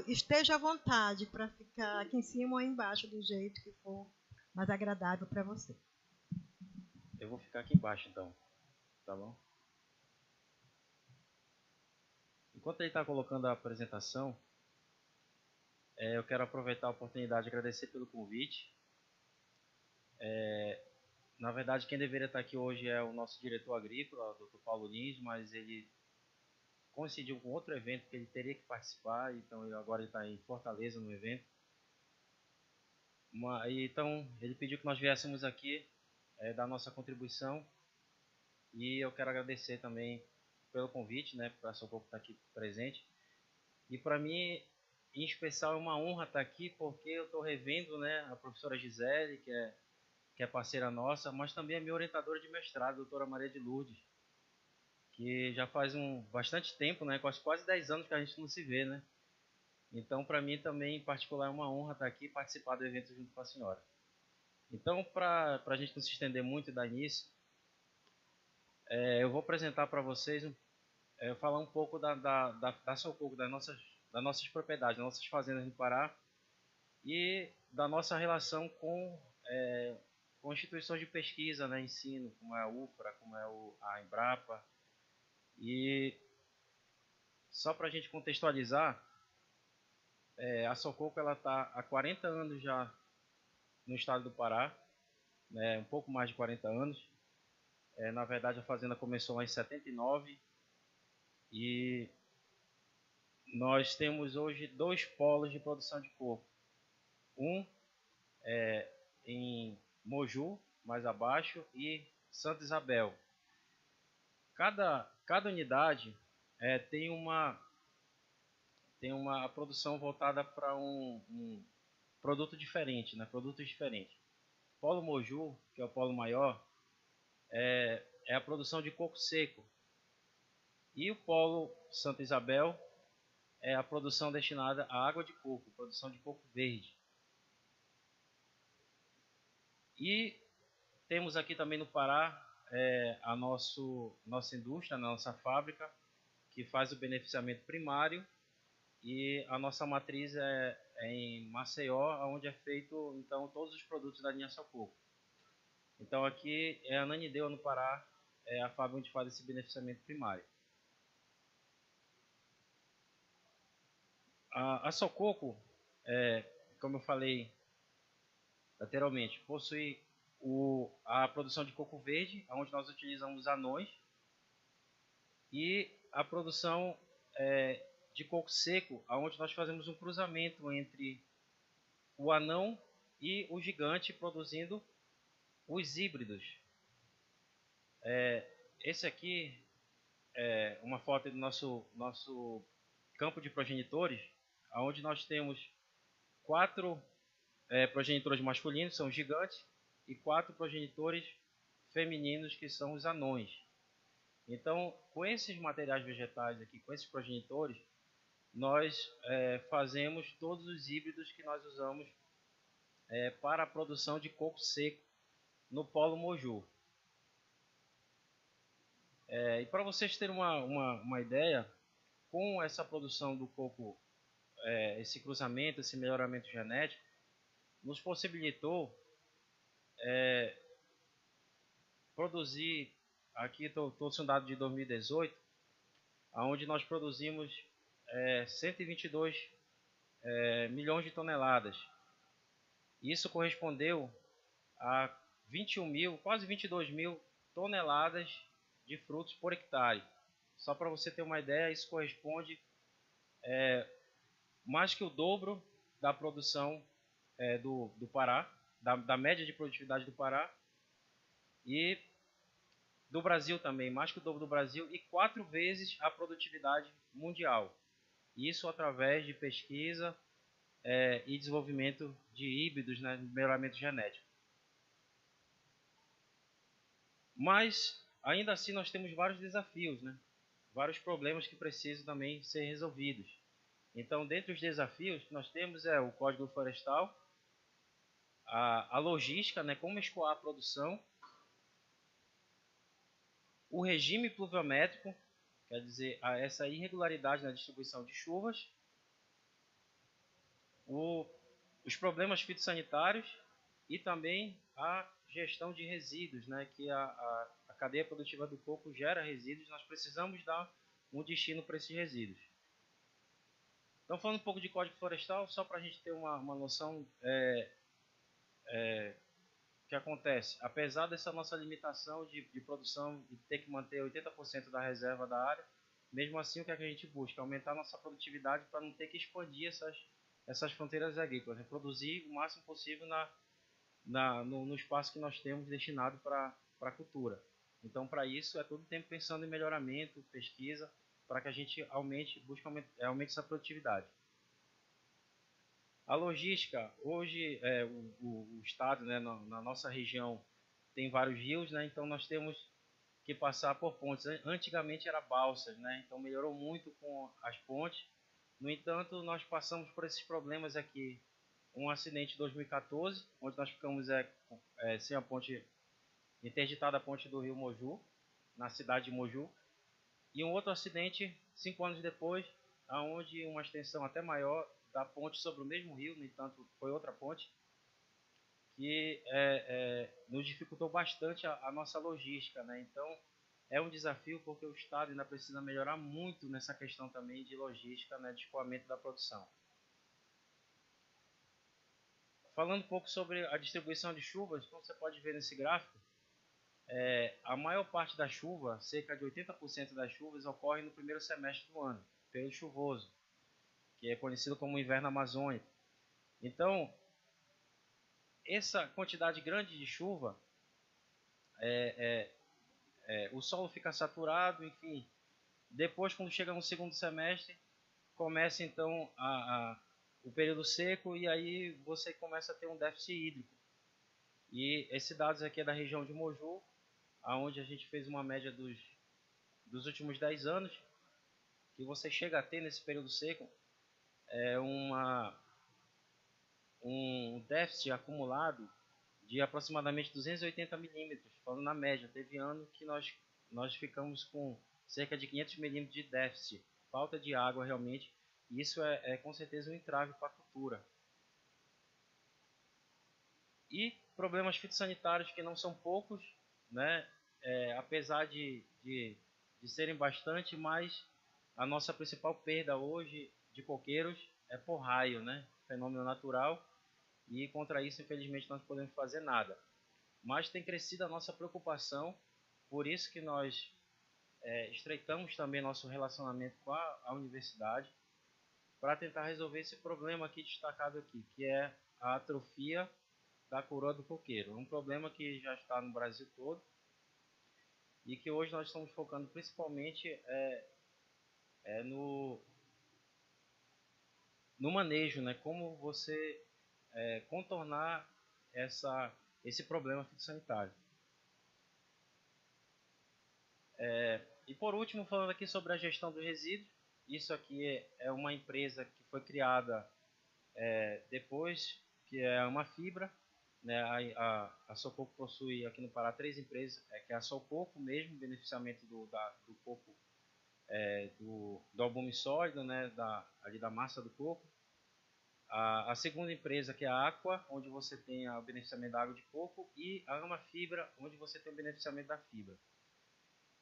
Esteja à vontade para ficar aqui em cima ou embaixo, do jeito que for mais agradável para você. Eu vou ficar aqui embaixo então, tá bom? Enquanto ele está colocando a apresentação, eu quero aproveitar a oportunidade de agradecer pelo convite. Na verdade, quem deveria estar aqui hoje é o nosso diretor agrícola, o Dr. Paulo Lins, mas ele coincidiu com outro evento que ele teria que participar, então agora ele está em Fortaleza no evento. Então, ele pediu que nós viéssemos aqui dar nossa contribuição, e eu quero agradecer também pelo convite, né, para a Socorro estar aqui presente. E para mim, em especial, é uma honra estar aqui, porque eu estou revendo, né, a professora Gisele, que é parceira nossa, mas também a minha orientadora de mestrado, a doutora Maria de Lourdes, que já faz bastante tempo, né, quase 10 anos que a gente não se vê, né? Então, para mim também, em particular, é uma honra estar aqui e participar do evento junto com a senhora. Então, para a gente não se estender muito e dar início, eu vou apresentar para vocês, falar um pouco da Socorro, das nossas propriedades, das nossas fazendas no Pará, e da nossa relação com instituições de pesquisa, né, ensino, como é a UFRA, como é a Embrapa. E só para a gente contextualizar, a Socorro está há 40 anos já no estado do Pará, né, um pouco mais de 40 anos. Na verdade, a fazenda começou lá em 79 e nós temos hoje 2 polos de produção de coco. Um em Moju, mais abaixo, e Santa Isabel. Cada unidade tem uma produção voltada para um produto diferente, né? Produtos diferentes. Polo Moju, que é o polo maior, é a produção de coco seco. E o polo Santa Isabel é a produção destinada à água de coco, produção de coco verde. E temos aqui também no Pará a nossa indústria, a nossa fábrica, que faz o beneficiamento primário, e a nossa matriz é em Maceió, onde é feito então todos os produtos da linha Socorro. Então aqui é a Ananindeua, no Pará, é a fábrica onde faz esse beneficiamento primário. A Socorro, como eu falei lateralmente, possui a produção de coco verde, onde nós utilizamos anões, e a produção de coco seco, onde nós fazemos um cruzamento entre o anão e o gigante, produzindo os híbridos. Esse aqui é uma foto do nosso campo de progenitores, onde nós temos 4 progenitores masculinos, são os gigantes, e 4 progenitores femininos, que são os anões. Então, com esses materiais vegetais aqui, com esses progenitores, nós fazemos todos os híbridos que nós usamos para a produção de coco seco no Polo Moju. E para vocês terem uma ideia, com essa produção do coco, esse cruzamento, esse melhoramento genético, nos possibilitou produzir, aqui trouxe um dado de 2018, onde nós produzimos 122 milhões de toneladas. Isso correspondeu a 21 mil, quase 22 mil toneladas de frutos por hectare. Só para você ter uma ideia, isso corresponde mais que o dobro da produção do Pará, da média de produtividade do Pará, e do Brasil também, mais que o dobro do Brasil, e 4 vezes a produtividade mundial. Isso através de pesquisa e desenvolvimento de híbridos, né, melhoramento genético. Mas, ainda assim, nós temos vários desafios, né? Vários problemas que precisam também ser resolvidos. Então, dentre os desafios que nós temos o Código Florestal, a logística, né, como escoar a produção, o regime pluviométrico, quer dizer, essa irregularidade na distribuição de chuvas, os problemas fitossanitários e também a gestão de resíduos, né, que a cadeia produtiva do coco gera resíduos, nós precisamos dar um destino para esses resíduos. Então, falando um pouco de Código Florestal, só para a gente ter uma noção que acontece. Apesar dessa nossa limitação de produção e ter que manter 80% da reserva da área, mesmo assim, o que a gente busca? Aumentar a nossa produtividade para não ter que expandir essas fronteiras agrícolas, reproduzir o máximo possível no espaço que nós temos destinado para a cultura. Então, para isso, é todo o tempo pensando em melhoramento, pesquisa, para que a gente busque aumente essa produtividade. A logística, hoje o estado, né, na nossa região, tem vários rios, né, então nós temos que passar por pontes. Antigamente era balsas, né, então melhorou muito com as pontes. No entanto, nós passamos por esses problemas aqui. Um acidente em 2014, onde nós ficamos sem a ponte, interditada a ponte do rio Moju, na cidade de Moju. E um outro acidente, 5 anos depois, onde uma extensão até maior da ponte sobre o mesmo rio, no entanto, foi outra ponte, que nos dificultou bastante a nossa logística, né? Então, é um desafio porque o Estado ainda precisa melhorar muito nessa questão também de logística, né, de escoamento da produção. Falando um pouco sobre a distribuição de chuvas, como você pode ver nesse gráfico, a maior parte da chuva, cerca de 80% das chuvas, ocorre no primeiro semestre do ano, período chuvoso, que é conhecido como inverno amazônico. Então, essa quantidade grande de chuva, o solo fica saturado, enfim. Depois, quando chega no segundo semestre, começa então o período seco e aí você começa a ter um déficit hídrico. E esses dados aqui é da região de Moju, onde a gente fez uma média dos últimos 10 anos, que você chega a ter nesse período seco um déficit acumulado de aproximadamente 280 milímetros, falando na média. Teve ano que nós ficamos com cerca de 500 milímetros de déficit, falta de água realmente, e isso é com certeza um entrave para a cultura. E problemas fitossanitários que não são poucos, né? Apesar de serem bastante, mas a nossa principal perda hoje de coqueiros é por raio, né? Fenômeno natural, e contra isso, infelizmente, nós não podemos fazer nada. Mas tem crescido a nossa preocupação, por isso que nós estreitamos também nosso relacionamento com a universidade, para tentar resolver esse problema aqui destacado aqui, que é a atrofia da coroa do coqueiro. Um problema que já está no Brasil todo e que hoje nós estamos focando principalmente no manejo, né? Como você contornar esse problema fitossanitário. E por último, falando aqui sobre a gestão dos resíduos, isso aqui é uma empresa que foi criada depois, que é uma fibra, né? A Sococo possui aqui no Pará 3 empresas, que é a Sococo mesmo, beneficiamento do coco, do albume sólido, né? Ali da massa do coco. A segunda empresa, que é a Aqua, onde você tem o beneficiamento da água de coco, e a Ama Fibra, onde você tem o beneficiamento da fibra.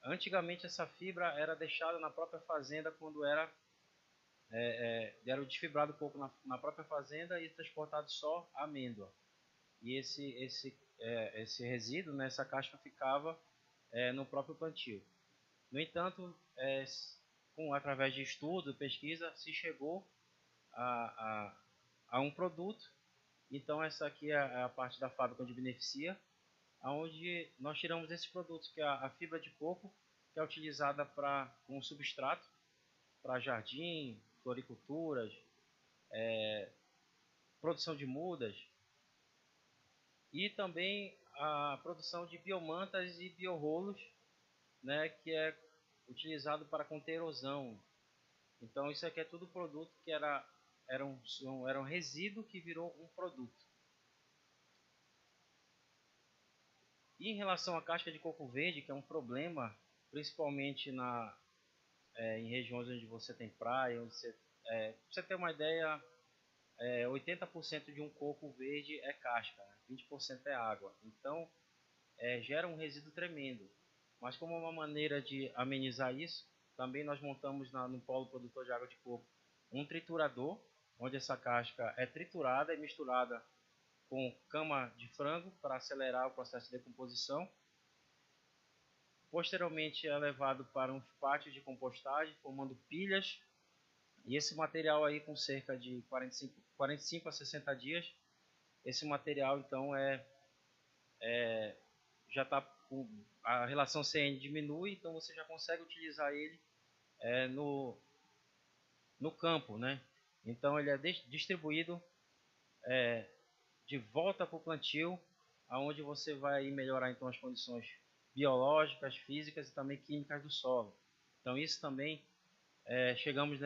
Antigamente essa fibra era deixada na própria fazenda quando era desfibrado o coco na própria fazenda e transportado só a amêndoa. E esse resíduo, né, essa casca ficava no próprio plantio. No entanto, através de estudo, pesquisa, se chegou a um produto. Então essa aqui é a parte da fábrica onde beneficia, onde nós tiramos esses produtos, que é a fibra de coco, que é utilizada como substrato para jardim, floriculturas, produção de mudas, e também a produção de biomantas e biorolos, né, que é utilizado para conter erosão. Então isso aqui é tudo produto que era um resíduo que virou um produto. E em relação à casca de coco verde, que é um problema, principalmente em regiões onde você tem praia, onde você tem uma ideia, 80% de um coco verde é casca, 20% é água. Então, gera um resíduo tremendo. Mas como uma maneira de amenizar isso, também nós montamos no polo produtor de água de coco um triturador, onde essa casca é triturada e misturada com cama de frango para acelerar o processo de decomposição. Posteriormente é levado para uns pátios de compostagem, formando pilhas. E esse material aí, com cerca de 45 a 60 dias, esse material então já está com a relação CN diminui, então você já consegue utilizar ele no campo, né? Então ele é distribuído de volta para o plantio, aonde você vai melhorar então as condições biológicas, físicas e também químicas do solo. Então isso também chegamos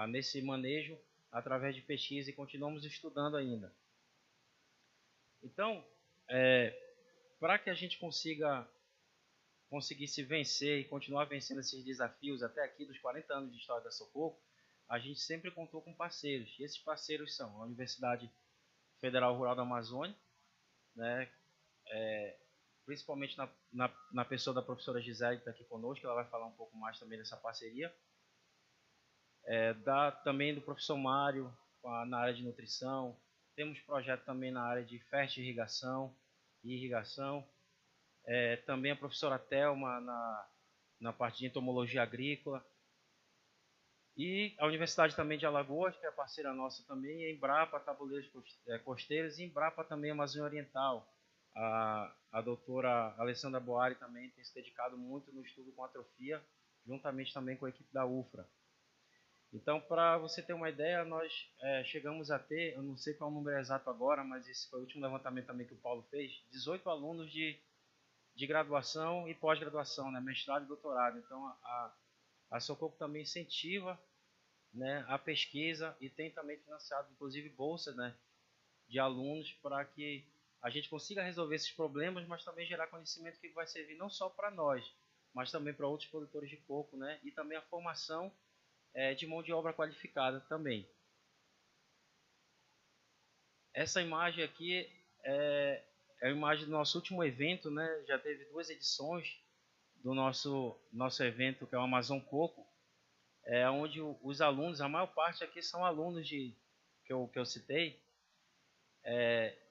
nesse manejo através de pesquisa e continuamos estudando ainda. Então, para que a gente conseguisse vencer e continuar vencendo esses desafios até aqui dos 40 anos de história da Sococo, a gente sempre contou com parceiros. E esses parceiros são a Universidade Federal Rural da Amazônia, né, principalmente na pessoa da professora Gisele, que está aqui conosco, ela vai falar um pouco mais também dessa parceria. Também do professor Mário, na área de nutrição. Temos projeto também na área de fertirrigação e irrigação. Também a professora Thelma na parte de entomologia agrícola. E a Universidade também de Alagoas, que é parceira nossa também, a Embrapa Tabuleiros Costeiros e Embrapa também Amazônia Oriental. A doutora Alessandra Boari também tem se dedicado muito no estudo com atrofia, juntamente também com a equipe da UFRA. Então, para você ter uma ideia, nós chegamos a ter, eu não sei qual é o número exato agora, mas esse foi o último levantamento também que o Paulo fez, 18 alunos de graduação e pós-graduação, né, mestrado e doutorado. Então, a Sococo também incentiva, né, a pesquisa e tem também financiado, inclusive, bolsas, né, de alunos para que a gente consiga resolver esses problemas, mas também gerar conhecimento que vai servir não só para nós, mas também para outros produtores de coco, né, e também a formação de mão de obra qualificada também. Essa imagem aqui é a imagem do nosso último evento, né? Já teve 2 edições do nosso evento, que é o Amazon Coco, onde os alunos, a maior parte aqui são alunos que eu citei,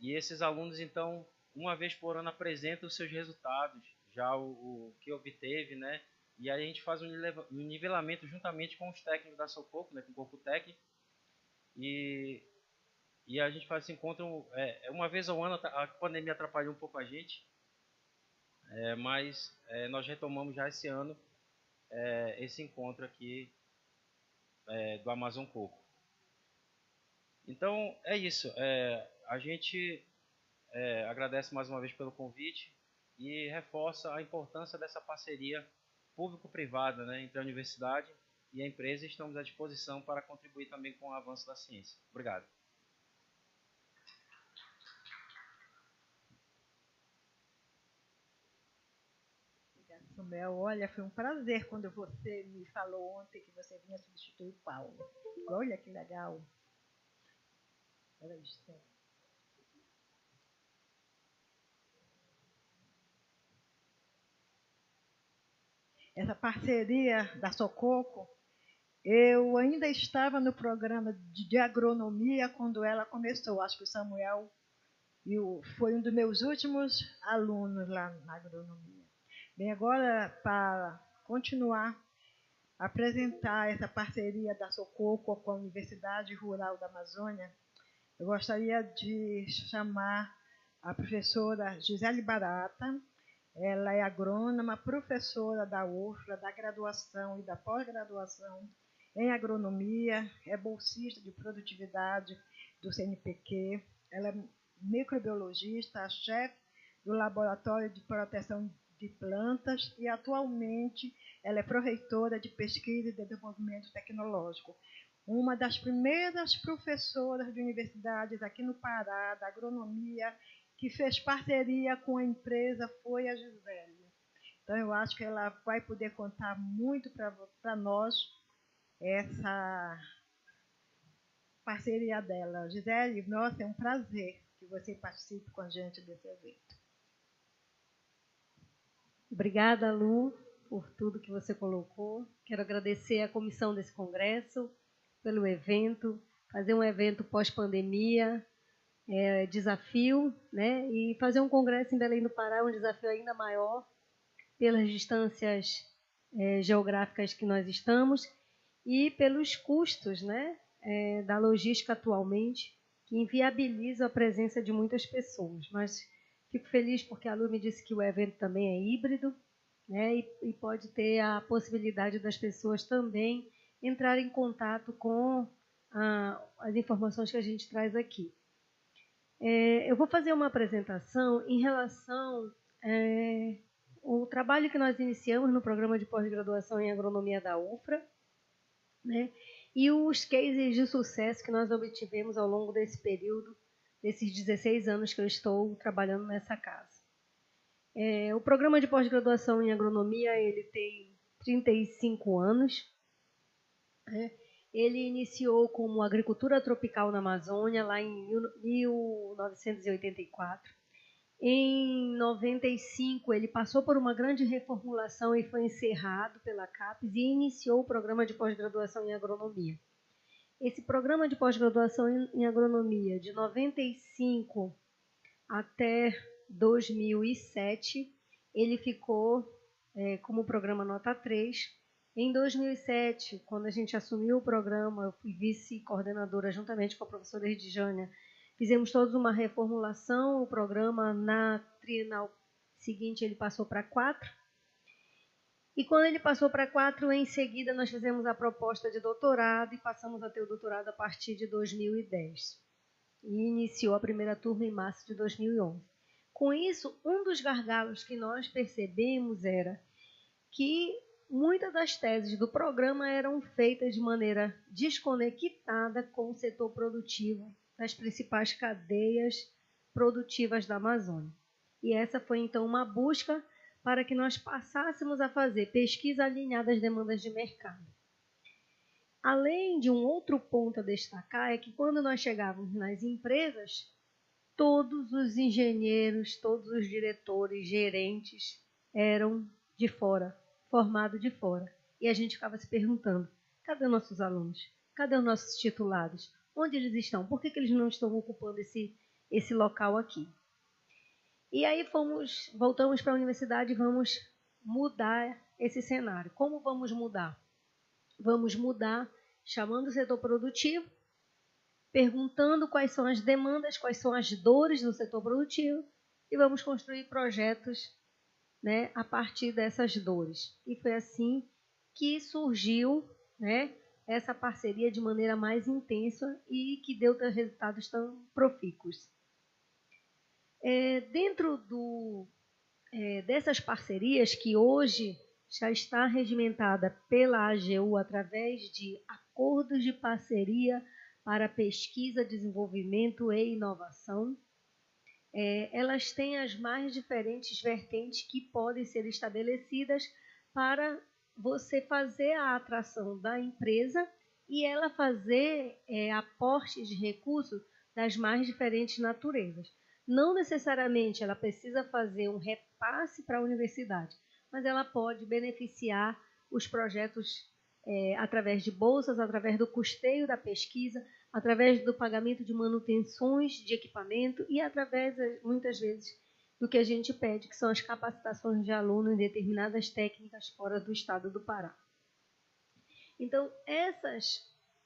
e esses alunos, então, uma vez por ano apresentam os seus resultados, já o que obteve, né? E aí a gente faz um nivelamento juntamente com os técnicos da Sococo, né, com o Coco Tec, e a gente faz esse encontro uma vez ao ano. A pandemia atrapalhou um pouco a gente, mas nós retomamos já esse ano esse encontro aqui do Amazon Coco. Então é isso, a gente agradece mais uma vez pelo convite e reforça a importância dessa parceria público-privada, né, entre a universidade e a empresa, e estamos à disposição para contribuir também com o avanço da ciência. Obrigado. Obrigada, Samuel. Olha, foi um prazer quando você me falou ontem que você vinha substituir o Paulo. Olha que legal. Olha isso. Essa parceria da Sococo, eu ainda estava no programa de agronomia quando ela começou. Acho que o Samuel foi um dos meus últimos alunos lá na agronomia. Bem, agora, para continuar a apresentar essa parceria da Sococo com a Universidade Rural da Amazônia, eu gostaria de chamar a professora Gisele Barata. Ela é agrônoma, professora da UFRA, da graduação e da pós-graduação em agronomia, é bolsista de produtividade do CNPq, ela é microbiologista, chefe do Laboratório de Proteção de Plantas e, atualmente, ela é pró-reitora de Pesquisa e Desenvolvimento Tecnológico. Uma das primeiras professoras de universidades aqui no Pará, da agronomia, que fez parceria com a empresa foi a Gisele. Então, eu acho que ela vai poder contar muito para nós parceria dela. Gisele, nossa, é um prazer que você participe com a gente desse evento. Obrigada, Lu, por tudo que você colocou. Quero agradecer à comissão desse congresso pelo evento, fazer um evento pós-pandemia, desafio, né? E fazer um congresso em Belém do Pará é um desafio ainda maior pelas distâncias geográficas que nós estamos e pelos custos, né, da logística atualmente, que inviabiliza a presença de muitas pessoas. Mas fico feliz porque a Lu me disse que o evento também é híbrido, né, e pode ter a possibilidade das pessoas também entrarem em contato com as informações que a gente traz aqui. Eu vou fazer uma apresentação em relação ao trabalho que nós iniciamos no programa de pós-graduação em agronomia da UFRA, né, e os cases de sucesso que nós obtivemos ao longo desse período, desses 16 anos que eu estou trabalhando nessa casa. O programa de pós-graduação em agronomia ele tem 35 anos, né? Ele iniciou como agricultura tropical na Amazônia, lá em 1984. Em 95, ele passou por uma grande reformulação e foi encerrado pela CAPES e iniciou o programa de pós-graduação em agronomia. Esse programa de pós-graduação em agronomia, de 95 até 2007, ele ficou como programa nota 3. Em 2007, quando a gente assumiu o programa, eu fui vice-coordenadora juntamente com a professora Edjânia. Fizemos todos uma reformulação, o programa na trienal seguinte ele passou para 4. E quando ele passou para 4, em seguida nós fizemos a proposta de doutorado e passamos a ter o doutorado a partir de 2010. E iniciou a primeira turma em março de 2011. Com isso, um dos gargalos que nós percebemos era que muitas das teses do programa eram feitas de maneira desconectada com o setor produtivo das principais cadeias produtivas da Amazônia. E essa foi, então, uma busca para que nós passássemos a fazer pesquisa alinhada às demandas de mercado. Além de um outro ponto a destacar, é que quando nós chegávamos nas empresas, todos os engenheiros, todos os diretores, gerentes eram de fora, formados de fora. E a gente ficava se perguntando, cadê nossos alunos? Cadê os nossos titulados? Onde eles estão? Por que eles não estão ocupando esse local aqui? E aí voltamos para a universidade e vamos mudar esse cenário. Como vamos mudar? Vamos mudar chamando o setor produtivo, perguntando quais são as demandas, quais são as dores do setor produtivo e vamos construir projetos, né, a partir dessas dores. E foi assim que surgiu, né, essa parceria de maneira mais intensa e que deu resultados tão profícuos. Dentro dessas parcerias que hoje já está regimentada pela AGU através de acordos de parceria para pesquisa, desenvolvimento e inovação, elas têm as mais diferentes vertentes que podem ser estabelecidas para você fazer a atração da empresa e ela fazer aportes de recursos das mais diferentes naturezas. Não necessariamente ela precisa fazer um repasse para a universidade, mas ela pode beneficiar os projetos através de bolsas, através do custeio da pesquisa, através do pagamento de manutenções de equipamento e através, muitas vezes, do que a gente pede, que são as capacitações de aluno em determinadas técnicas fora do estado do Pará. Então, essas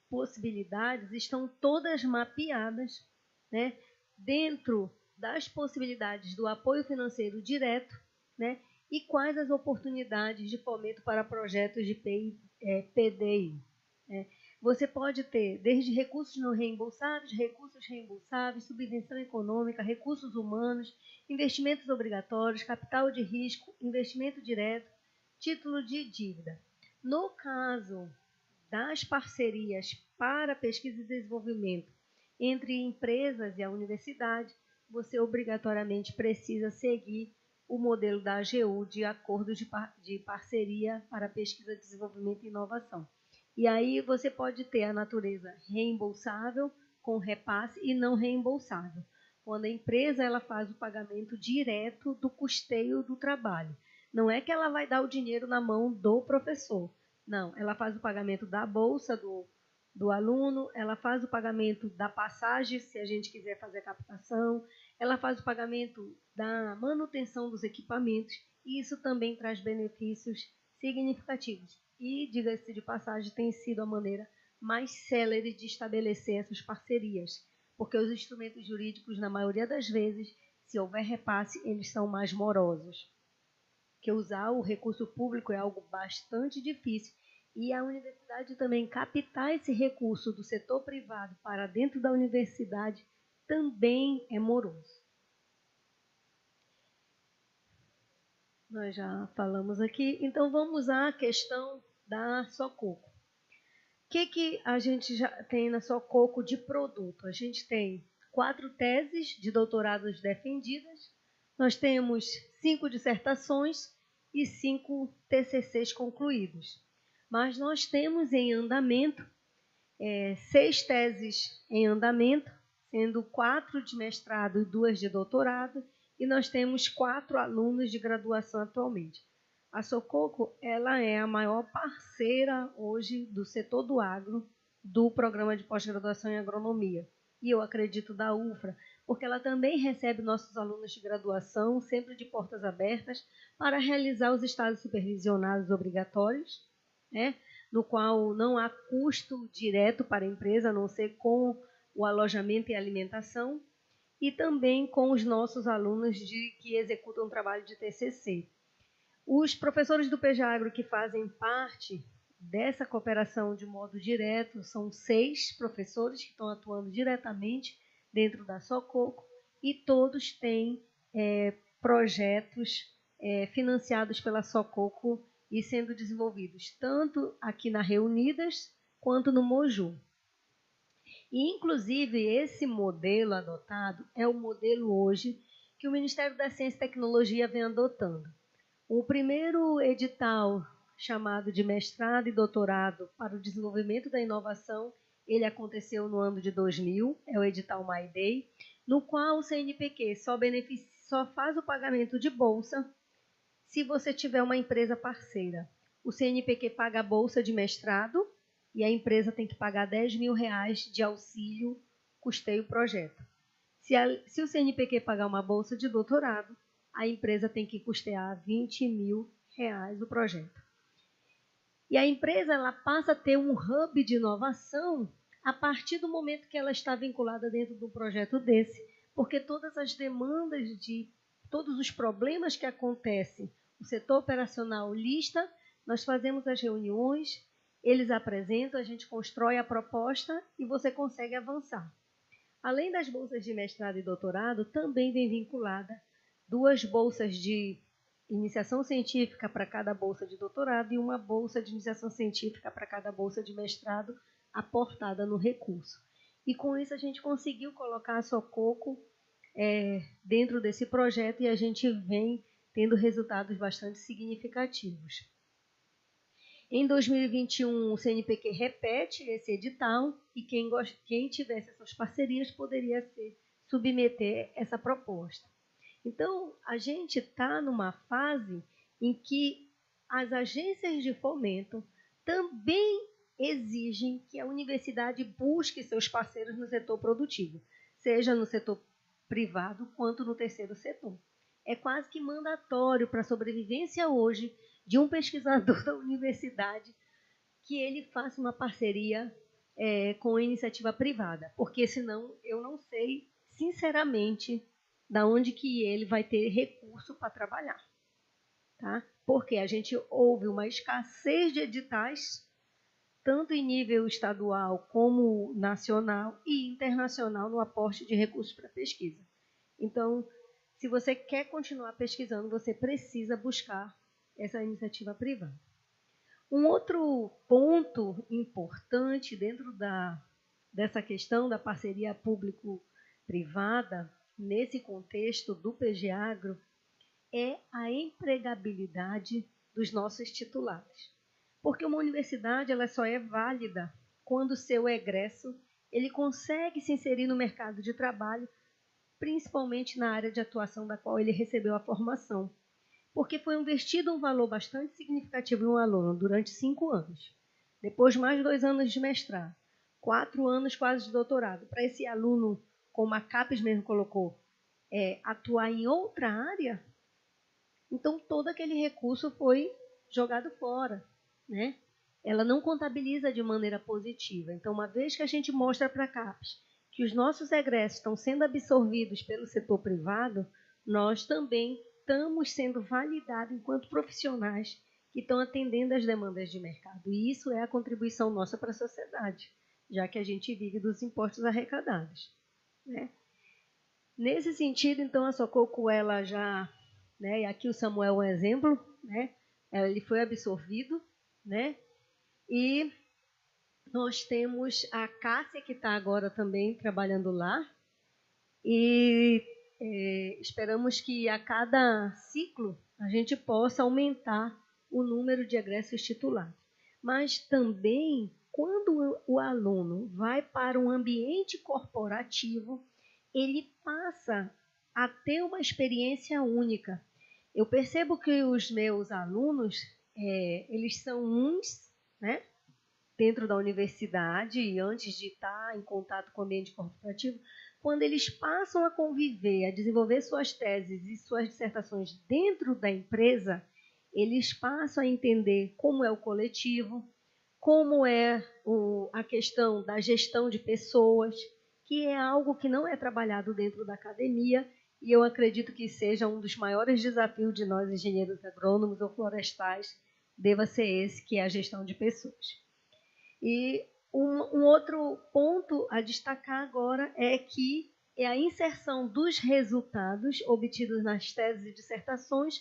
possibilidades estão todas mapeadas, né, dentro das possibilidades do apoio financeiro direto, né, e quais as oportunidades de fomento para projetos de PDI. Você pode ter desde recursos não reembolsados, recursos reembolsáveis, subvenção econômica, recursos humanos, investimentos obrigatórios, capital de risco, investimento direto, título de dívida. No caso das parcerias para pesquisa e desenvolvimento entre empresas e a universidade, você obrigatoriamente precisa seguir o modelo da AGU de acordo de parceria para pesquisa, desenvolvimento e inovação. E aí você pode ter a natureza reembolsável, com repasse, e não reembolsável. Quando a empresa ela faz o pagamento direto do custeio do trabalho. Não é que ela vai dar o dinheiro na mão do professor. Não, ela faz o pagamento da bolsa do aluno, ela faz o pagamento da passagem, se a gente quiser fazer captação, ela faz o pagamento da manutenção dos equipamentos, e isso também traz benefícios significativos. E, diga-se de passagem, tem sido a maneira mais célere de estabelecer essas parcerias, porque os instrumentos jurídicos, na maioria das vezes, se houver repasse, eles são mais morosos. Que usar o recurso público é algo bastante difícil, e a universidade também captar esse recurso do setor privado para dentro da universidade também é moroso. Nós já falamos aqui, então vamos à questão da Sococo. O que a gente já tem na Sococo de produto? A gente tem 4 teses de doutorados defendidas, nós temos 5 dissertações e 5 TCCs concluídos. Mas nós temos em andamento 6 teses em andamento, sendo 4 de mestrado e 2 de doutorado, e nós temos 4 alunos de graduação atualmente. A Sococo ela é a maior parceira hoje do setor do agro, do programa de pós-graduação em agronomia. E eu acredito da UFRA, porque ela também recebe nossos alunos de graduação, sempre de portas abertas, para realizar os estágios supervisionados obrigatórios, né, no qual não há custo direto para a empresa, a não ser com o alojamento e alimentação, e também com os nossos alunos que executam trabalho de TCC. Os professores do PEJAGRO que fazem parte dessa cooperação de modo direto são 6 professores que estão atuando diretamente dentro da Sococo, e todos têm projetos financiados pela Sococo e sendo desenvolvidos tanto aqui na Reunidas quanto no Moju. E, inclusive, esse modelo adotado é o modelo hoje que o Ministério da Ciência e Tecnologia vem adotando. O primeiro edital, chamado de mestrado e doutorado para o desenvolvimento da inovação, ele aconteceu no ano de 2000, é o edital MyDay, no qual o CNPq só faz o pagamento de bolsa se você tiver uma empresa parceira. O CNPq paga a bolsa de mestrado e a empresa tem que pagar R$10 mil de auxílio, custeio projeto. Se o CNPq pagar uma bolsa de doutorado, a empresa tem que custear R$20 mil o projeto. E a empresa ela passa a ter um hub de inovação a partir do momento que ela está vinculada dentro do projeto desse, porque todas as demandas de todos os problemas que acontecem, o setor operacional lista, nós fazemos as reuniões, eles apresentam, a gente constrói a proposta e você consegue avançar. Além das bolsas de mestrado e doutorado, também vem vinculada 2 bolsas de iniciação científica para cada bolsa de doutorado e uma bolsa de iniciação científica para cada bolsa de mestrado aportada no recurso. E com isso a gente conseguiu colocar a Sococo dentro desse projeto e a gente vem tendo resultados bastante significativos. Em 2021, o CNPq repete esse edital e quem tivesse essas parcerias poderia submeter essa proposta. Então, a gente está numa fase em que as agências de fomento também exigem que a universidade busque seus parceiros no setor produtivo, seja no setor privado quanto no terceiro setor. É quase que mandatório para a sobrevivência hoje de um pesquisador da universidade que ele faça uma parceria com a iniciativa privada, porque senão eu não sei, sinceramente, da onde que ele vai ter recurso para trabalhar. Tá? Porque a gente houve uma escassez de editais, tanto em nível estadual como nacional e internacional, no aporte de recursos para pesquisa. Então, se você quer continuar pesquisando, você precisa buscar essa iniciativa privada. Um outro ponto importante dentro dessa questão da parceria público-privada, nesse contexto do PGAgro, é a empregabilidade dos nossos titulares. Porque uma universidade ela só é válida quando o seu egresso ele consegue se inserir no mercado de trabalho, principalmente na área de atuação da qual ele recebeu a formação. Porque foi investido um valor bastante significativo em um aluno durante 5 anos. Depois, mais 2 anos de mestrado. 4 anos quase de doutorado. Para esse aluno, como a CAPES mesmo colocou, atuar em outra área, então todo aquele recurso foi jogado fora, né? Ela não contabiliza de maneira positiva. Então, uma vez que a gente mostra para a CAPES que os nossos egressos estão sendo absorvidos pelo setor privado, nós também estamos sendo validados enquanto profissionais que estão atendendo às demandas de mercado. E isso é a contribuição nossa para a sociedade, já que a gente vive dos impostos arrecadados, né? Nesse sentido, então, a Sococo, ela já, né, e aqui o Samuel é um exemplo, né, ele foi absorvido, né, e nós temos a Cássia, que está agora também trabalhando lá, e esperamos que a cada ciclo a gente possa aumentar o número de egressos titulados. Mas também, quando o aluno vai para um ambiente corporativo, ele passa a ter uma experiência única. Eu percebo que os meus alunos, eles são uns, né, dentro da universidade, e antes de estar em contato com o ambiente corporativo, quando eles passam a conviver, a desenvolver suas teses e suas dissertações dentro da empresa, eles passam a entender como é o coletivo, como é a questão da gestão de pessoas, que é algo que não é trabalhado dentro da academia, e eu acredito que seja um dos maiores desafios de nós, engenheiros agrônomos ou florestais, deva ser esse, que é a gestão de pessoas. E um outro ponto a destacar agora é que é a inserção dos resultados obtidos nas teses e dissertações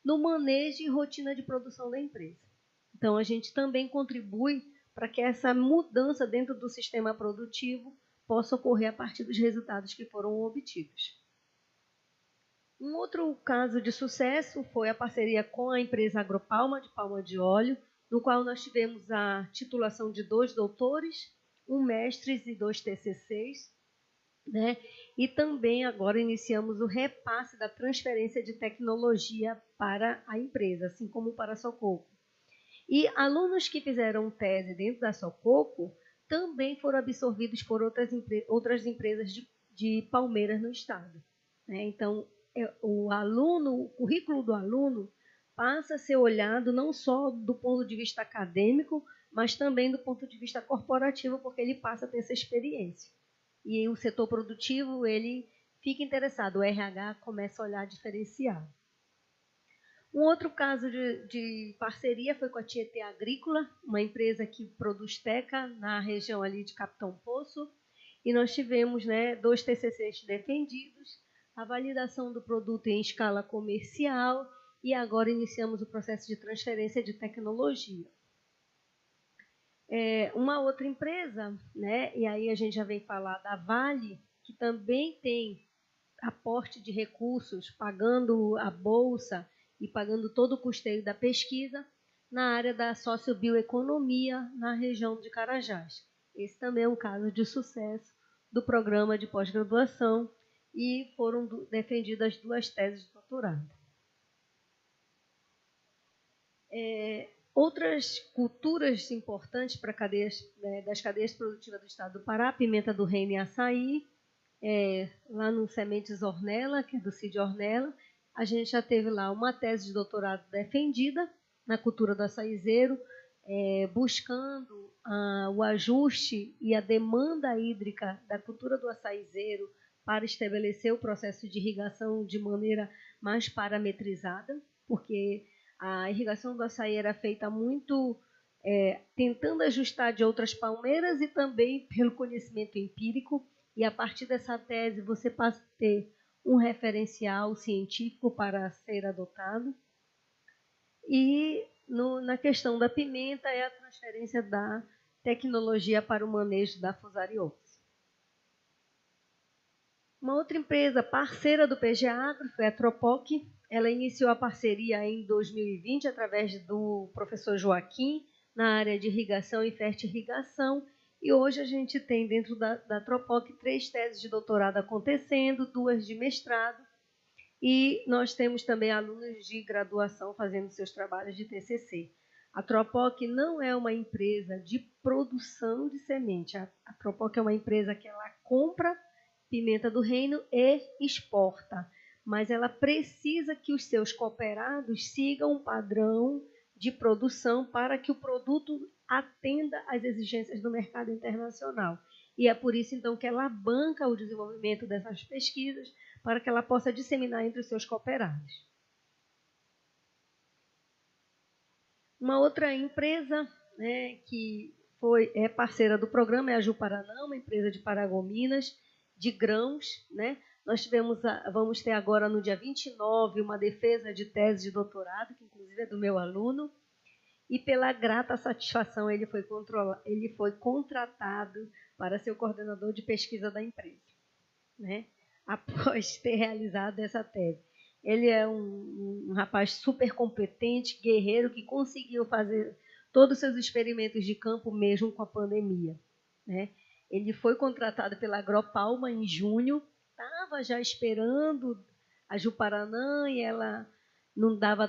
no manejo e rotina de produção da empresa. Então, a gente também contribui para que essa mudança dentro do sistema produtivo possa ocorrer a partir dos resultados que foram obtidos. Um outro caso de sucesso foi a parceria com a empresa Agropalma, de palma de óleo, no qual nós tivemos a titulação de 2 doutores, 1 mestres e 2 TCCs, né? E também agora iniciamos o repasse da transferência de tecnologia para a empresa, assim como para a Sococo. E alunos que fizeram tese dentro da Sococo também foram absorvidos por outras empresas de Palmeiras no estado, né? Então, o currículo do aluno passa a ser olhado não só do ponto de vista acadêmico, mas também do ponto de vista corporativo, porque ele passa a ter essa experiência. E o setor produtivo, ele fica interessado, o RH começa a olhar diferenciado. Um outro caso de parceria foi com a Tietê Agrícola, uma empresa que produz teca na região ali de Capitão Poço, e nós tivemos, né, 2 TCCs defendidos, a validação do produto em escala comercial, e agora iniciamos o processo de transferência de tecnologia. Uma outra empresa, né, e aí a gente já vem falar da Vale, que também tem aporte de recursos, pagando a bolsa e pagando todo o custeio da pesquisa na área da sociobioeconomia na região de Carajás. Esse também é um caso de sucesso do programa de pós-graduação e foram defendidas 2 teses de doutorado. Outras culturas importantes para das cadeias produtivas do estado do Pará, pimenta do reino e açaí, lá no Sementes Ornella, que é do Cid Ornella, a gente já teve lá uma tese de doutorado defendida na cultura do açaizeiro, buscando o ajuste e a demanda hídrica da cultura do açaizeiro para estabelecer o processo de irrigação de maneira mais parametrizada, porque a irrigação do açaí era feita muito tentando ajustar de outras palmeiras e também pelo conhecimento empírico, e a partir dessa tese você passa a ter um referencial científico para ser adotado. E na questão da pimenta é a transferência da tecnologia para o manejo da fusariose. Uma outra empresa parceira do PG Agro foi a Tropoc. Ela iniciou a parceria em 2020 através do professor Joaquim, na área de irrigação e fertirrigação. E hoje a gente tem dentro da Tropoc 3 teses de doutorado acontecendo, 2 de mestrado, e nós temos também alunos de graduação fazendo seus trabalhos de TCC. A Tropoc não é uma empresa de produção de semente. A Tropoc é uma empresa que ela compra pimenta do reino e exporta, mas ela precisa que os seus cooperados sigam um padrão de produção para que o produto atenda às exigências do mercado internacional. E é por isso, então, que ela banca o desenvolvimento dessas pesquisas para que ela possa disseminar entre os seus cooperados. Uma outra empresa, né, que é parceira do programa é a Ju-Paraná, uma empresa de Paragominas, de grãos. Né? Nós vamos ter agora, no dia 29, uma defesa de tese de doutorado, que inclusive é do meu aluno, e pela grata satisfação ele foi contratado para ser o coordenador de pesquisa da empresa, né? Após ter realizado essa tese. Ele é um rapaz super competente, guerreiro, que conseguiu fazer todos os seus experimentos de campo mesmo com a pandemia. Né? Ele foi contratado pela Agropalma em junho, estava já esperando a Ju-Paraná e ela não dava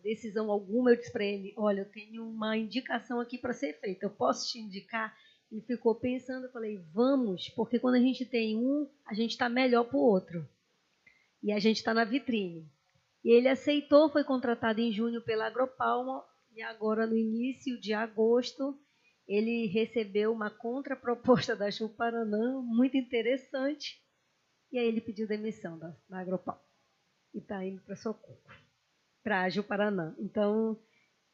decisão alguma. Eu disse para ele, olha, eu tenho uma indicação aqui para ser feita, eu posso te indicar? Ele ficou pensando, eu falei, vamos, porque quando a gente tem um, a gente está melhor para o outro. E a gente está na vitrine. E ele aceitou, foi contratado em junho pela Agropalma, e agora, no início de agosto, ele recebeu uma contraproposta da Ju-Paraná, muito interessante, e aí ele pediu demissão da Agropalma. E está indo para Socorro, para a Ju-Paraná. Então,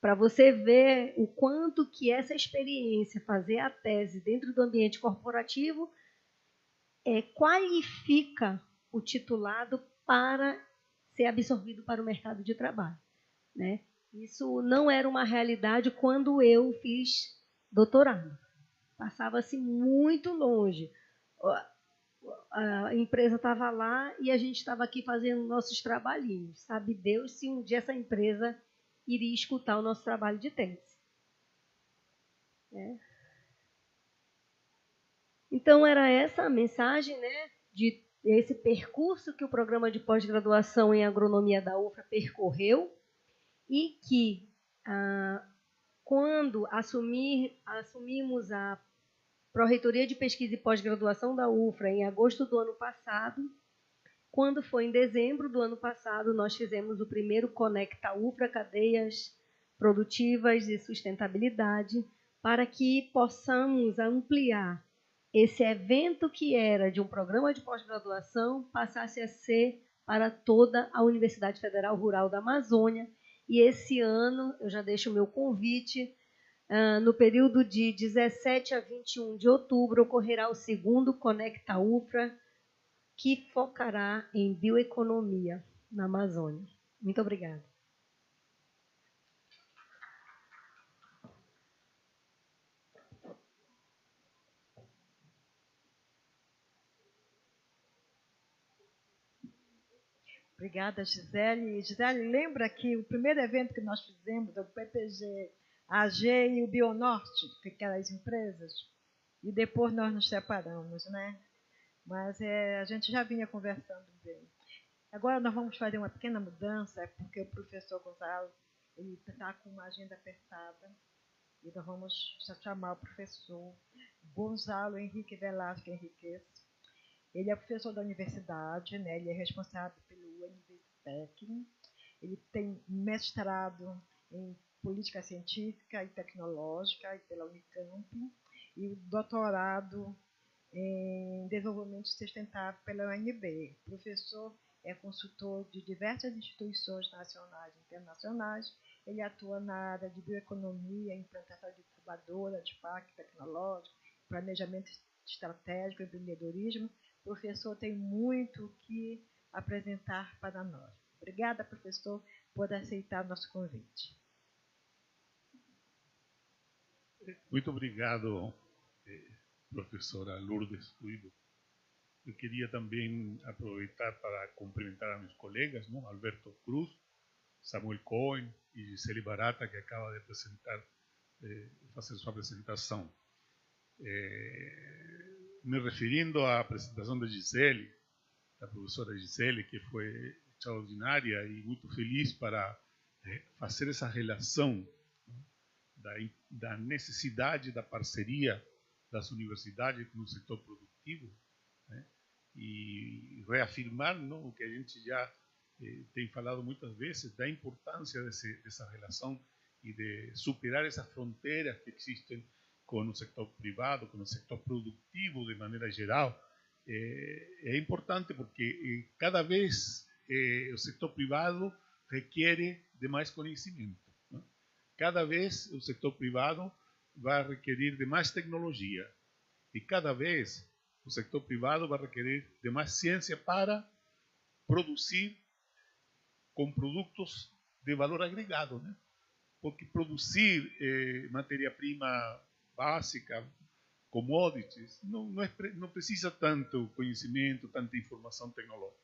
para você ver o quanto que essa experiência, fazer a tese dentro do ambiente corporativo, qualifica o titulado para ser absorvido para o mercado de trabalho. Né? Isso não era uma realidade quando eu fiz doutorado. Passava-se muito longe. A empresa estava lá e a gente estava aqui fazendo nossos trabalhinhos. Sabe Deus se um dia essa empresa iria escutar o nosso trabalho de tese. Então, era essa a mensagem, né, de esse percurso que o programa de pós-graduação em agronomia da UFRA percorreu e que, quando assumimos a Pró-Reitoria de Pesquisa e Pós-Graduação da UFRA em agosto do ano passado, quando foi em dezembro do ano passado, nós fizemos o primeiro Conecta UFRA, Cadeias Produtivas e Sustentabilidade, para que possamos ampliar esse evento que era de um programa de pós-graduação, passasse a ser para toda a Universidade Federal Rural da Amazônia. E esse ano, eu já deixo o meu convite, no período de 17 a 21 de outubro, ocorrerá o segundo Conecta UFRA, que focará em bioeconomia na Amazônia. Muito obrigada. Obrigada, Gisele. Gisele, lembra que o primeiro evento que nós fizemos, o PPG, a AG e o Bionorte, aquelas empresas, e depois nós nos separamos, né? Mas a gente já vinha conversando bem. Agora nós vamos fazer uma pequena mudança, porque o professor Gonzalo está com uma agenda apertada, e nós vamos chamar o professor Gonzalo Henrique Velasco Henriquez. Ele é professor da universidade, né? Ele é responsável pelo UNBTEC, ele tem mestrado em política científica e tecnológica pela Unicamp e o doutorado em desenvolvimento sustentável pela UNB. O professor é consultor de diversas instituições nacionais e internacionais. Ele atua na área de bioeconomia, implantação de incubadora, de parque tecnológico, planejamento estratégico e empreendedorismo. O professor tem muito que apresentar para nós. Obrigada, professor, por aceitar nosso convite. Muito obrigado, professora Lourdes Ruido. Eu queria também aproveitar para cumprimentar a meus colegas, não? Alberto Cruz, Samuel Cohen e Gisele Barata, que acaba de apresentar fazer sua apresentação. Me referindo à apresentação da Gisele, da professora Gisele, que foi extraordinária e muito feliz para fazer essa relação da necessidade da parceria das universidades com o setor produtivo, né? E reafirmar, não, o que a gente já tem falado muitas vezes, da importância dessa relação e de superar essas fronteiras que existem com o setor privado, com o setor produtivo de maneira geral. É importante porque cada vez o setor privado requer de mais conhecimento, né? Cada vez o setor privado vai requerer de mais tecnologia e cada vez o setor privado vai requerer de mais ciência para produzir com produtos de valor agregado, né? Porque produzir matéria-prima básica, commodities, não precisa tanto conhecimento, tanta informação tecnológica.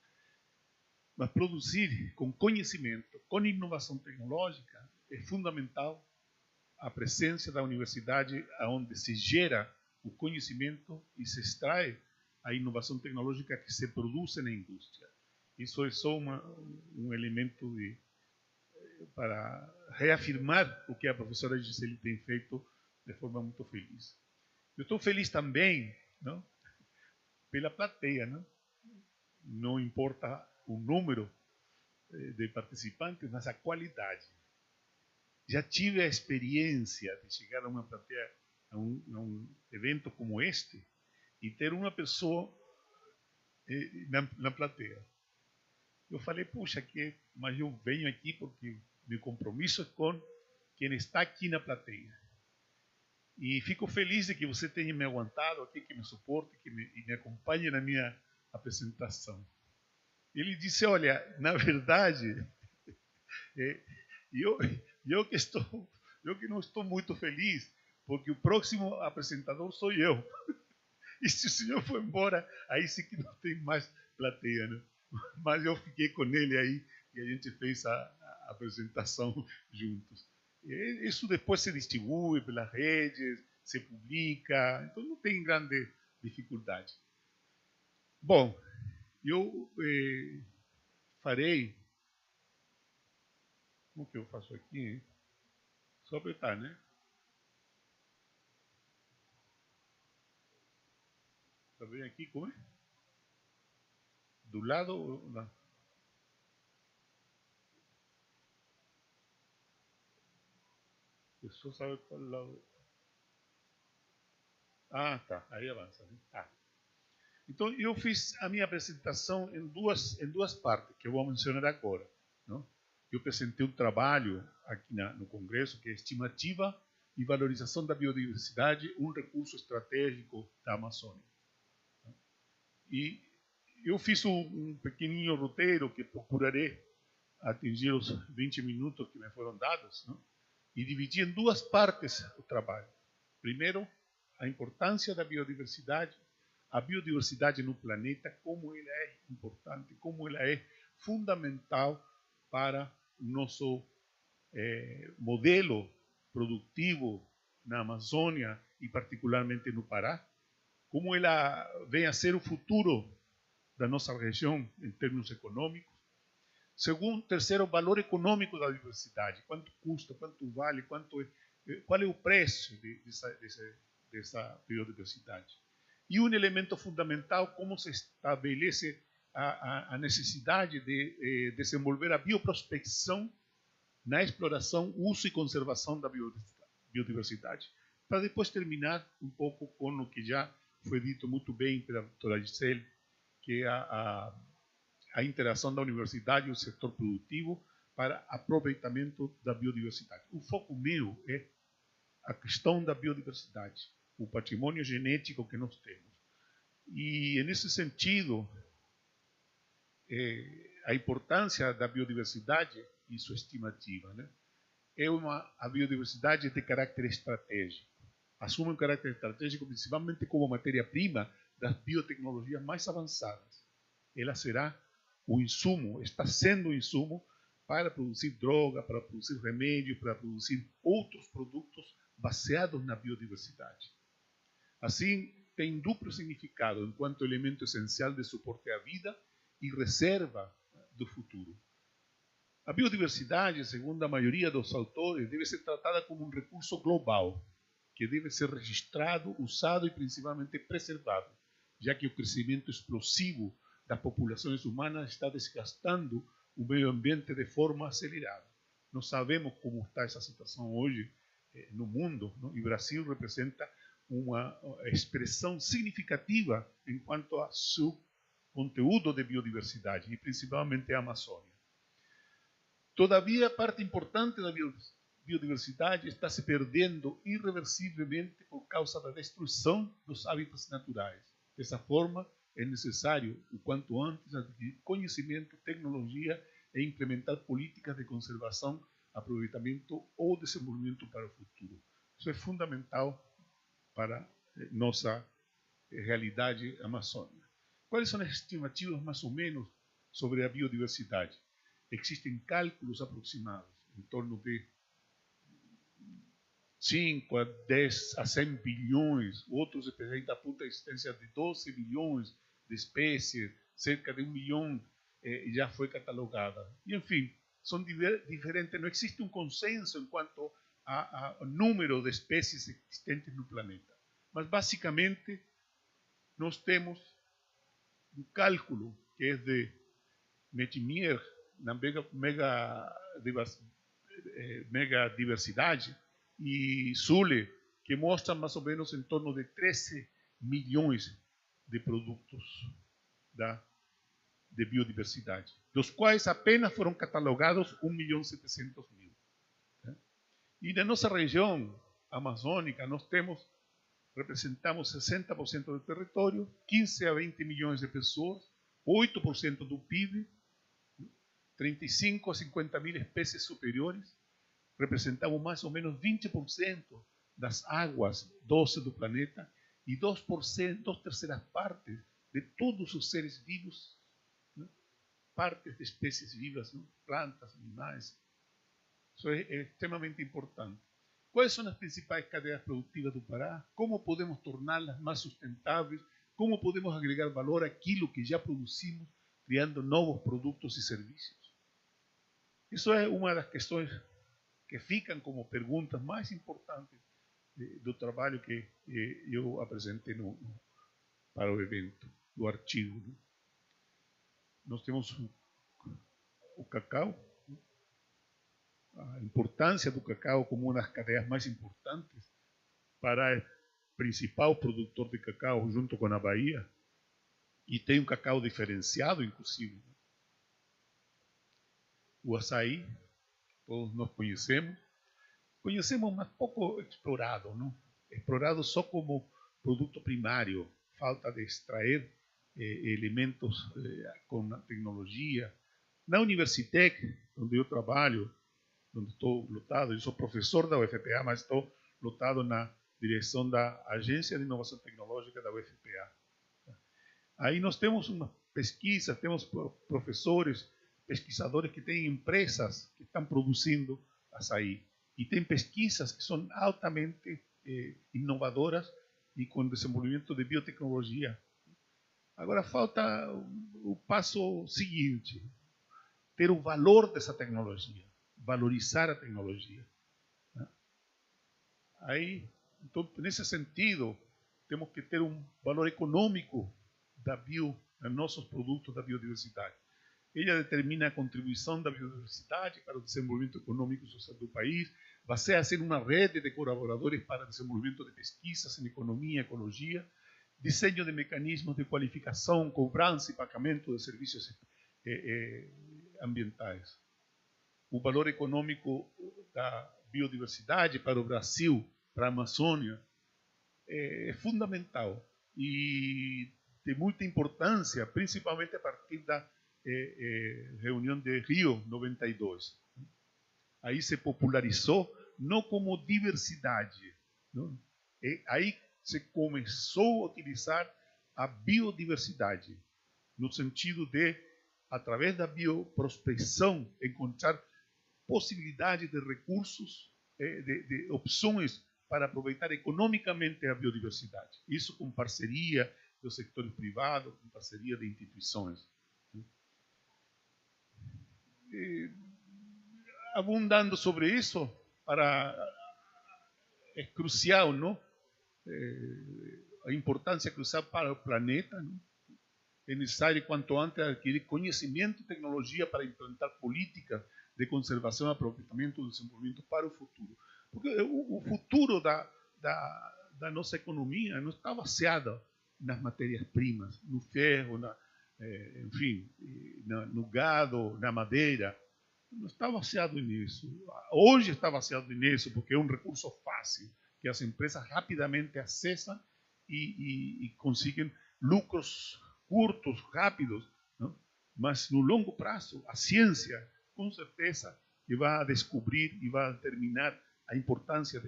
Mas produzir com conhecimento, com inovação tecnológica, é fundamental a presença da universidade, onde se gera o conhecimento e se extrai a inovação tecnológica que se produz na indústria. Isso é só um elemento para reafirmar o que a professora Gisele tem feito de forma muito feliz. Eu estou feliz também, não, pela plateia, não? Não importa o número de participantes, mas a qualidade. Já tive a experiência de chegar a uma plateia, a um evento como este, e ter uma pessoa na plateia. Eu falei, puxa, mas eu venho aqui porque meu compromisso é com quem está aqui na plateia. E fico feliz de que você tenha me aguentado aqui, que me suporte, e me acompanhe na minha apresentação. Ele disse, olha, na verdade, eu que não estou muito feliz, porque o próximo apresentador sou eu. E se o senhor for embora, aí sim que não tem mais plateia, né? Mas eu fiquei com ele aí e a gente fez a apresentação juntos. E isso depois se distribui pelas redes, se publica, então não tem grande dificuldade. Bom, eu farei... Como que eu faço aqui, hein? Só apertar, né? Está bem aqui, como é? Do lado ou não? Eu só sabe qual lado. Ah, tá. Aí avança, né? Tá. Então, eu fiz a minha apresentação em duas partes, que eu vou mencionar agora, não? Eu apresentei um trabalho aqui no Congresso, que é Estimativa e Valorização da Biodiversidade, um recurso estratégico da Amazônia. E eu fiz um pequenininho roteiro que procurarei atingir os 20 minutos que me foram dados, não? E dividi em duas partes o trabalho. Primeiro, a importância da biodiversidade, a biodiversidade no planeta, como ela é importante, como ela é fundamental para o nosso modelo produtivo na Amazônia e particularmente no Pará, como ela vem a ser o futuro da nossa região em termos econômicos. Segundo, terceiro, o valor econômico da diversidade. Quanto custa, quanto vale, qual é o preço dessa biodiversidade. E um elemento fundamental, como se estabelece a necessidade de desenvolver a bioprospecção na exploração, uso e conservação da biodiversidade. Para depois terminar um pouco com o que já foi dito muito bem pela doutora Gisele, que é a interação da universidade e o setor produtivo para aproveitamento da biodiversidade. O foco meu é a questão da biodiversidade, o patrimônio genético que nós temos. E, nesse sentido, a importância da biodiversidade e sua estimativa, né? A biodiversidade de caráter estratégico. Assume um caráter estratégico principalmente como matéria-prima das biotecnologias mais avançadas. Ela será o insumo, está sendo o insumo para produzir droga, para produzir remédio, para produzir outros produtos baseados na biodiversidade. Assim, tem duplo significado enquanto elemento essencial de suporte à vida e reserva do futuro. A biodiversidade, segundo a maioria dos autores, deve ser tratada como um recurso global, que deve ser registrado, usado e principalmente preservado, já que o crescimento explosivo das populações humanas está desgastando o meio ambiente de forma acelerada. Nós sabemos como está essa situação hoje no mundo, e o Brasil representa uma expressão significativa em quanto a seu conteúdo de biodiversidade, e principalmente a Amazônia. Todavia, parte importante da biodiversidade está se perdendo irreversivelmente por causa da destruição dos hábitats naturais. Dessa forma, é necessário, o quanto antes, adquirir conhecimento, tecnologia e implementar políticas de conservação, aproveitamento ou desenvolvimento para o futuro. Isso é fundamental para nossa realidade amazônica. Quais são as estimativas, mais ou menos, sobre a biodiversidade? Existem cálculos aproximados, em torno de 5 a 10 a 100 bilhões, outros ainda apontam a existência de 12 bilhões de espécies, cerca de 1 milhão já foi catalogada. E, enfim, são diferentes, não existe um consenso em quanto ao número de espécies existentes no planeta. Mas, basicamente, nós temos um cálculo que é de Metinier, na megadiversidade, e Sully, que mostra mais ou menos em torno de 13 milhões de produtos de biodiversidade, dos quais apenas foram catalogados 1.700.000. E na nossa região amazônica, nós representamos 60% do território, 15 a 20 milhões de pessoas, 8% do PIB, 35 a 50 mil espécies superiores, representamos mais ou menos 20% das águas doces do planeta e 2%, 2/3 partes de todos os seres vivos, né? Partes de espécies vivas, né? Plantas, animais. Isso é extremamente importante. Quais são as principais cadeias produtivas do Pará? Como podemos torná-las mais sustentáveis? Como podemos agregar valor àquilo que já produzimos, criando novos produtos e serviços? Isso é uma das questões que ficam como perguntas mais importantes do trabalho que eu apresentei para o evento, do artigo. Nós temos o cacau, a importância do cacau como uma das cadeias mais importantes para o principal produtor de cacau junto com a Bahia, e tem um cacau diferenciado, inclusive. O açaí, todos nós conhecemos, mas pouco explorado, não? Explorado só como produto primário, falta de extrair elementos com a tecnologia. Na Universitec, onde eu trabalho, onde estou lotado, eu sou professor da UFPA, mas estou lotado na direção da Agência de Inovação Tecnológica da UFPA. Aí nós temos uma pesquisa, temos professores, pesquisadores que têm empresas que estão produzindo açaí. E tem pesquisas que são altamente inovadoras e com desenvolvimento de biotecnologia. Agora falta o passo seguinte, ter o valor dessa tecnologia, valorizar a tecnologia. Aí, então, nesse sentido, temos que ter um valor econômico dos nossos produtos da biodiversidade. Ela determina a contribuição da biodiversidade para o desenvolvimento econômico e social do país, baseia-se em uma rede de colaboradores para o desenvolvimento de pesquisas em economia e ecologia, desenho de mecanismos de qualificação, cobrança e pagamento de serviços ambientais. O valor econômico da biodiversidade para o Brasil, para a Amazônia, é fundamental e de muita importância, principalmente a partir da reunião de Rio 92. Aí se popularizou não como diversidade, não? Aí se começou a utilizar a biodiversidade no sentido de, através da bioprospecção, encontrar possibilidades de recursos, de opções para aproveitar economicamente a biodiversidade. Isso com parceria dos sectores privados, com parceria de instituições. Abundando sobre isso, é crucial, não? A importância crucial para o planeta, não? É necessário, quanto antes, adquirir conhecimento e tecnologia para implantar políticas de conservação, aproveitamento e desenvolvimento para o futuro. Porque o futuro da nossa economia não está baseado nas matérias-primas, no ferro, enfim, no gado, na madeira. Não está baseado nisso. Hoje está baseado nisso, porque é um recurso fácil, que as empresas rapidamente acessam e conseguem lucros curtos, rápidos, não? Mas no longo prazo, a ciência, com certeza, que vai descobrir e vai determinar a importância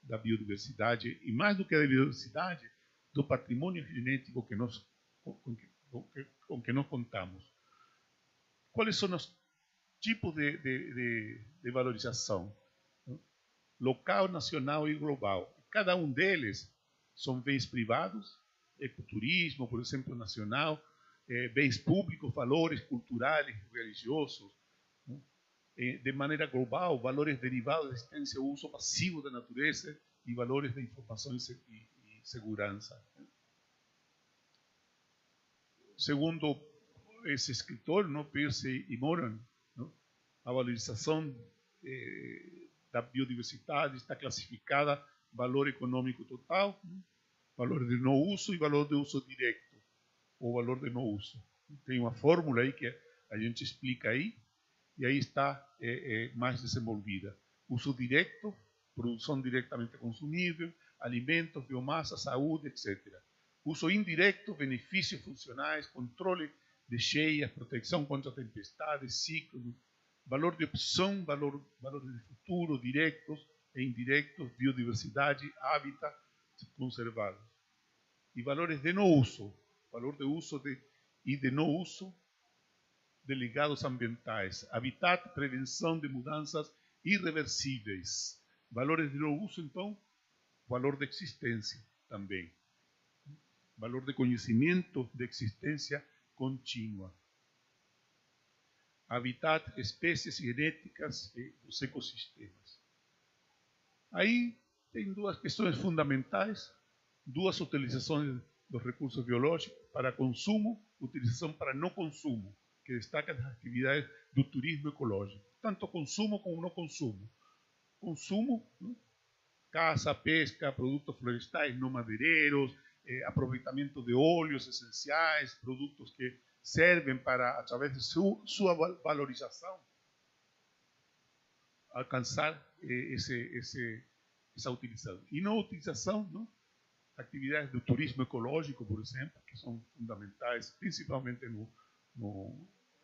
da biodiversidade, e mais do que a biodiversidade, do patrimônio genético com que nós contamos. Quais são os tipos de valorização? Local, nacional e global. Cada um deles são bens privados, ecoturismo, por exemplo, nacional, bens públicos, valores culturais, religiosos. De maneira global, valores derivados da existência ou uso passivo da natureza e valores de informação e segurança. Segundo esse escritor, Peirce e Moran, a valorização da biodiversidade está classificada valor econômico total, valor de não uso e valor de uso direto, ou valor de não uso. Tem uma fórmula aí que a gente explica aí, e aí está mais desenvolvida. Uso direto, produção diretamente consumível, alimentos, biomassa, saúde, etc. Uso indireto, benefícios funcionais, controle de cheias, proteção contra tempestades, ciclos, valor de opção, valores de futuro, diretos e indiretos, biodiversidade, hábitat conservados. E valores de não uso, valor de uso e de não uso de ligados ambientais, habitat, prevenção de mudanças irreversíveis. Valores de não uso, então, valor de existência também. Valor de conhecimento de existência contínua. Habitat, espécies genéticas dos ecossistemas. Aí tem duas questões fundamentais, duas utilizações dos recursos biológicos para consumo, utilização para não consumo, que destaca as atividades do turismo ecológico. Tanto consumo como não consumo. Consumo, né? Caça, pesca, produtos florestais não madeireiros, aproveitamento de óleos essenciais, produtos que servem para, através de sua valorização, alcançar essa utilização. E não utilização, não? Atividades do turismo ecológico, por exemplo, que são fundamentais, principalmente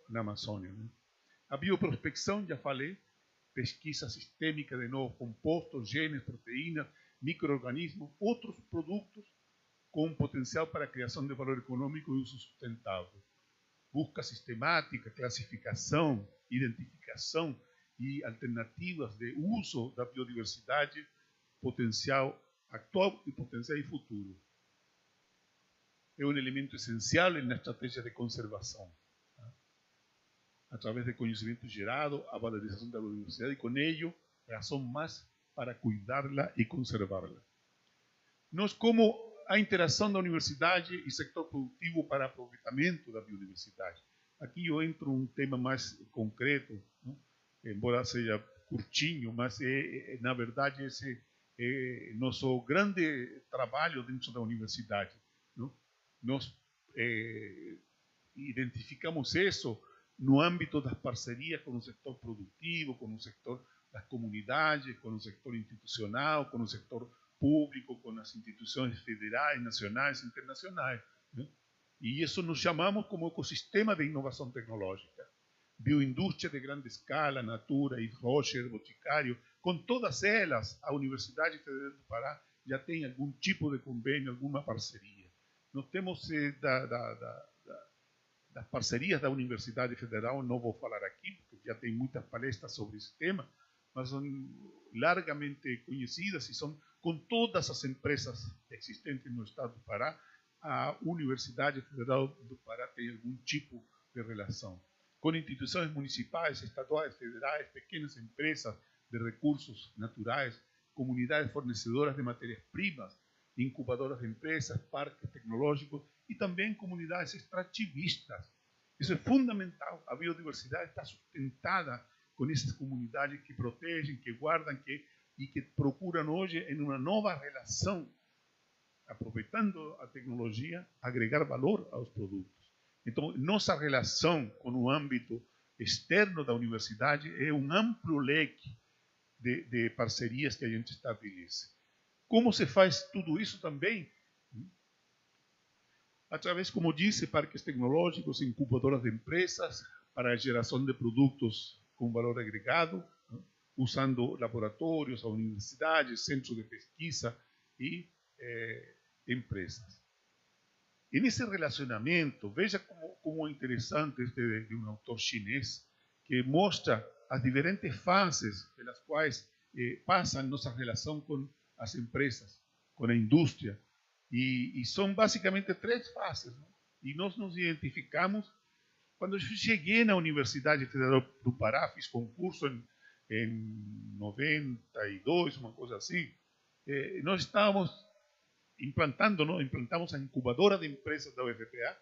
na Amazônia. Né? A bioprospecção, já falei, pesquisa sistêmica de novos compostos, genes, proteínas, micro-organismos, outros produtos com potencial para a criação de valor econômico e uso sustentável. Busca sistemática, classificação, identificação e alternativas de uso da biodiversidade, potencial atual e potencial e futuro. É um elemento essencial na estratégia de conservação. Através de conhecimento gerado, a valorização da biodiversidade e, com ello, razão mais para cuidá-la e conservá-la. Nós, como a interação da universidade e sector produtivo para aproveitamento da biodiversidade. Aqui eu entro num tema mais concreto, não? Embora seja curtinho, mas na verdade esse é nosso grande trabalho dentro da universidade. Não? Nós identificamos isso no âmbito das parcerias com o sector produtivo, com o sector das comunidades, com o sector institucional, com o sector público, com as instituições federais, nacionais e internacionais. Né? E isso nós chamamos como ecossistema de inovação tecnológica. Bioindústria de grande escala, Natura, Yves Rocher, Boticário, com todas elas, a Universidade Federal do Pará já tem algum tipo de convênio, alguma parceria. Nós temos das parcerias da Universidade Federal, não vou falar aqui, porque já tem muitas palestras sobre esse tema, mas são largamente conhecidas e são com todas as empresas existentes no estado do Pará, a Universidade Federal do Pará tem algum tipo de relação. Com instituições municipais, estaduais, federais, pequenas empresas de recursos naturais, comunidades fornecedoras de matérias-primas, incubadoras de empresas, parques tecnológicos e também comunidades extrativistas. Isso é fundamental. A biodiversidade está sustentada com essas comunidades que protegem, que guardam e que procuram hoje, em uma nova relação, aproveitando a tecnologia, agregar valor aos produtos. Então, nossa relação com o âmbito externo da universidade é um amplo leque de parcerias que a gente estabelece. Como se faz tudo isso também? Através, como disse, parques tecnológicos, incubadoras de empresas para a geração de produtos com valor agregado, usando laboratórios, universidades, centros de pesquisa e empresas. E nesse relacionamento, veja como é interessante este de um autor chinês, que mostra as diferentes fases pelas quais passa nossa relação com as empresas, com a indústria. E são basicamente 3 fases. Não? E nós nos identificamos. Quando eu cheguei na Universidade Federal do Pará, fiz concurso em 92, uma coisa assim, nós estávamos implantamos a incubadora de empresas da UFPA,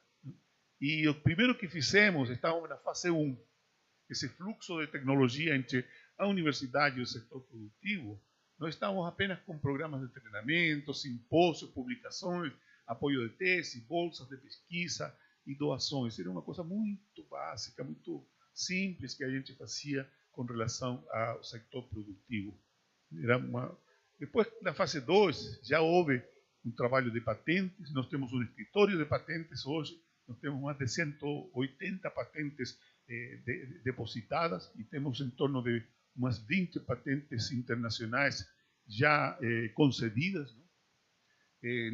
e o primeiro que fizemos, estávamos na fase 1, esse fluxo de tecnologia entre a universidade e o setor produtivo. Nós estávamos apenas com programas de treinamento, simpósios, publicações, apoio de tese, bolsas de pesquisa e doações. Era uma coisa muito básica, muito simples que a gente fazia com relação ao setor produtivo. Depois, na fase 2, já houve um trabalho de patentes. Nós temos um escritório de patentes hoje. Nós temos mais de 180 patentes depositadas e temos em torno de umas 20 patentes internacionais já concedidas. Não?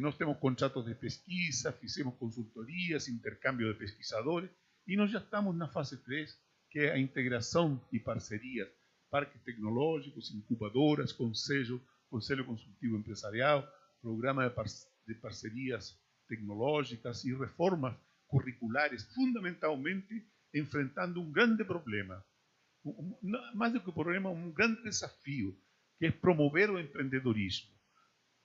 Nós temos contratos de pesquisa, fizemos consultorias, intercâmbio de pesquisadores, e nós já estamos na fase 3, que é a integração e parcerias, parques tecnológicos, incubadoras, conselho consultivo empresarial, programa de parcerias tecnológicas e reformas curriculares, fundamentalmente enfrentando um grande problema, mais do que um problema, um grande desafio, que é promover o empreendedorismo.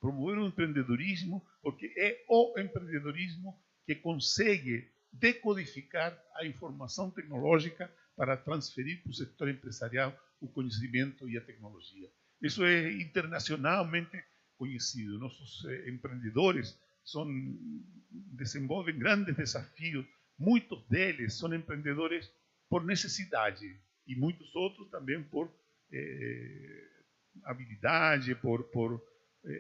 Promover o empreendedorismo, porque é o empreendedorismo que consegue decodificar a informação tecnológica para transferir para o setor empresarial o conhecimento e a tecnologia. Isso é internacionalmente conhecido. Nossos empreendedores desenvolvem grandes desafios. Muitos deles são empreendedores por necessidade e muitos outros também por habilidade,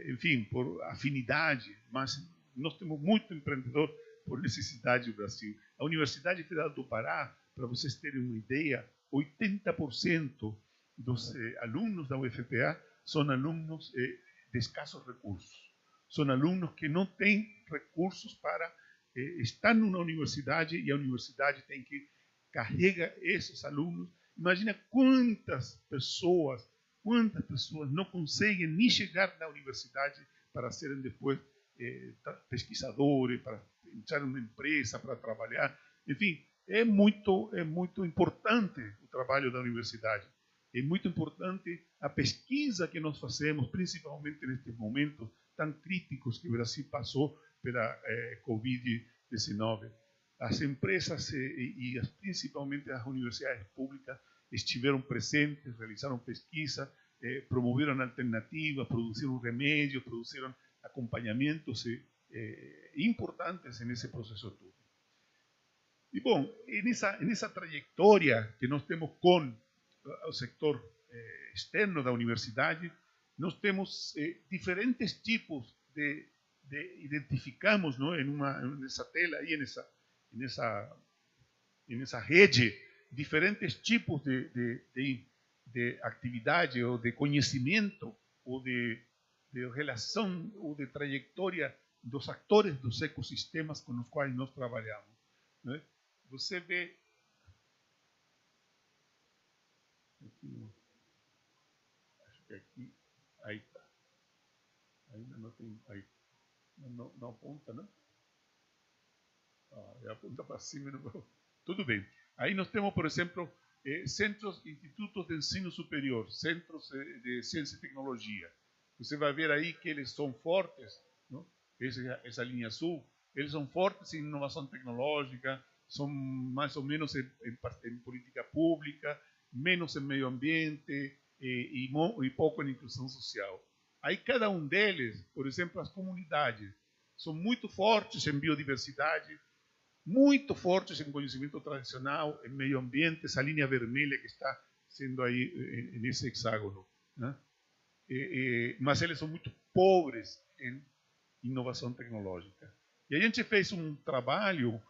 enfim, por afinidade. Mas nós temos muito empreendedor por necessidade no Brasil. A Universidade Federal do Pará, para vocês terem uma ideia, 80% dos alunos da UFPA são alunos de escassos recursos. São alunos que não têm recursos para estar numa universidade, e a universidade tem que carregar esses alunos. Imagina quantas pessoas não conseguem nem chegar na universidade para serem depois pesquisadores, para entrar numa empresa, para trabalhar. Enfim, é muito importante o trabalho da universidade. É muito importante a pesquisa que nós fazemos, principalmente nestes momentos tão críticos que o Brasil passou pela Covid-19. As empresas e principalmente as universidades públicas estiveram presentes, realizaram pesquisa, promoveram alternativas, produziram remédios, produziram acompanhamentos importantes nesse processo todo. E, bom, nessa trajetória que nós temos com o setor externo da universidade, nós temos diferentes tipos identificamos, não, nessa tela aí, nessa rede, diferentes tipos de atividade ou de conhecimento ou de relação ou de trajetória dos atores dos ecossistemas com os quais nós trabalhamos. Né? Você vê aqui, acho que aqui, aí está. Ainda não tem. Aí, não aponta, não? Aponta para cima. Não. Tudo bem. Aí nós temos, por exemplo, centros, institutos de ensino superior, centros de ciência e tecnologia. Você vai ver aí que eles são fortes, não? Essa linha azul, eles são fortes em inovação tecnológica, são mais ou menos em política pública, menos em meio ambiente e pouco em inclusão social. Aí cada um deles, por exemplo, as comunidades, são muito fortes em biodiversidade, muito fortes em conhecimento tradicional, em meio ambiente, essa linha vermelha que está sendo aí nesse hexágono, né? Mas eles são muito pobres em inovação tecnológica. E a gente fez um trabalho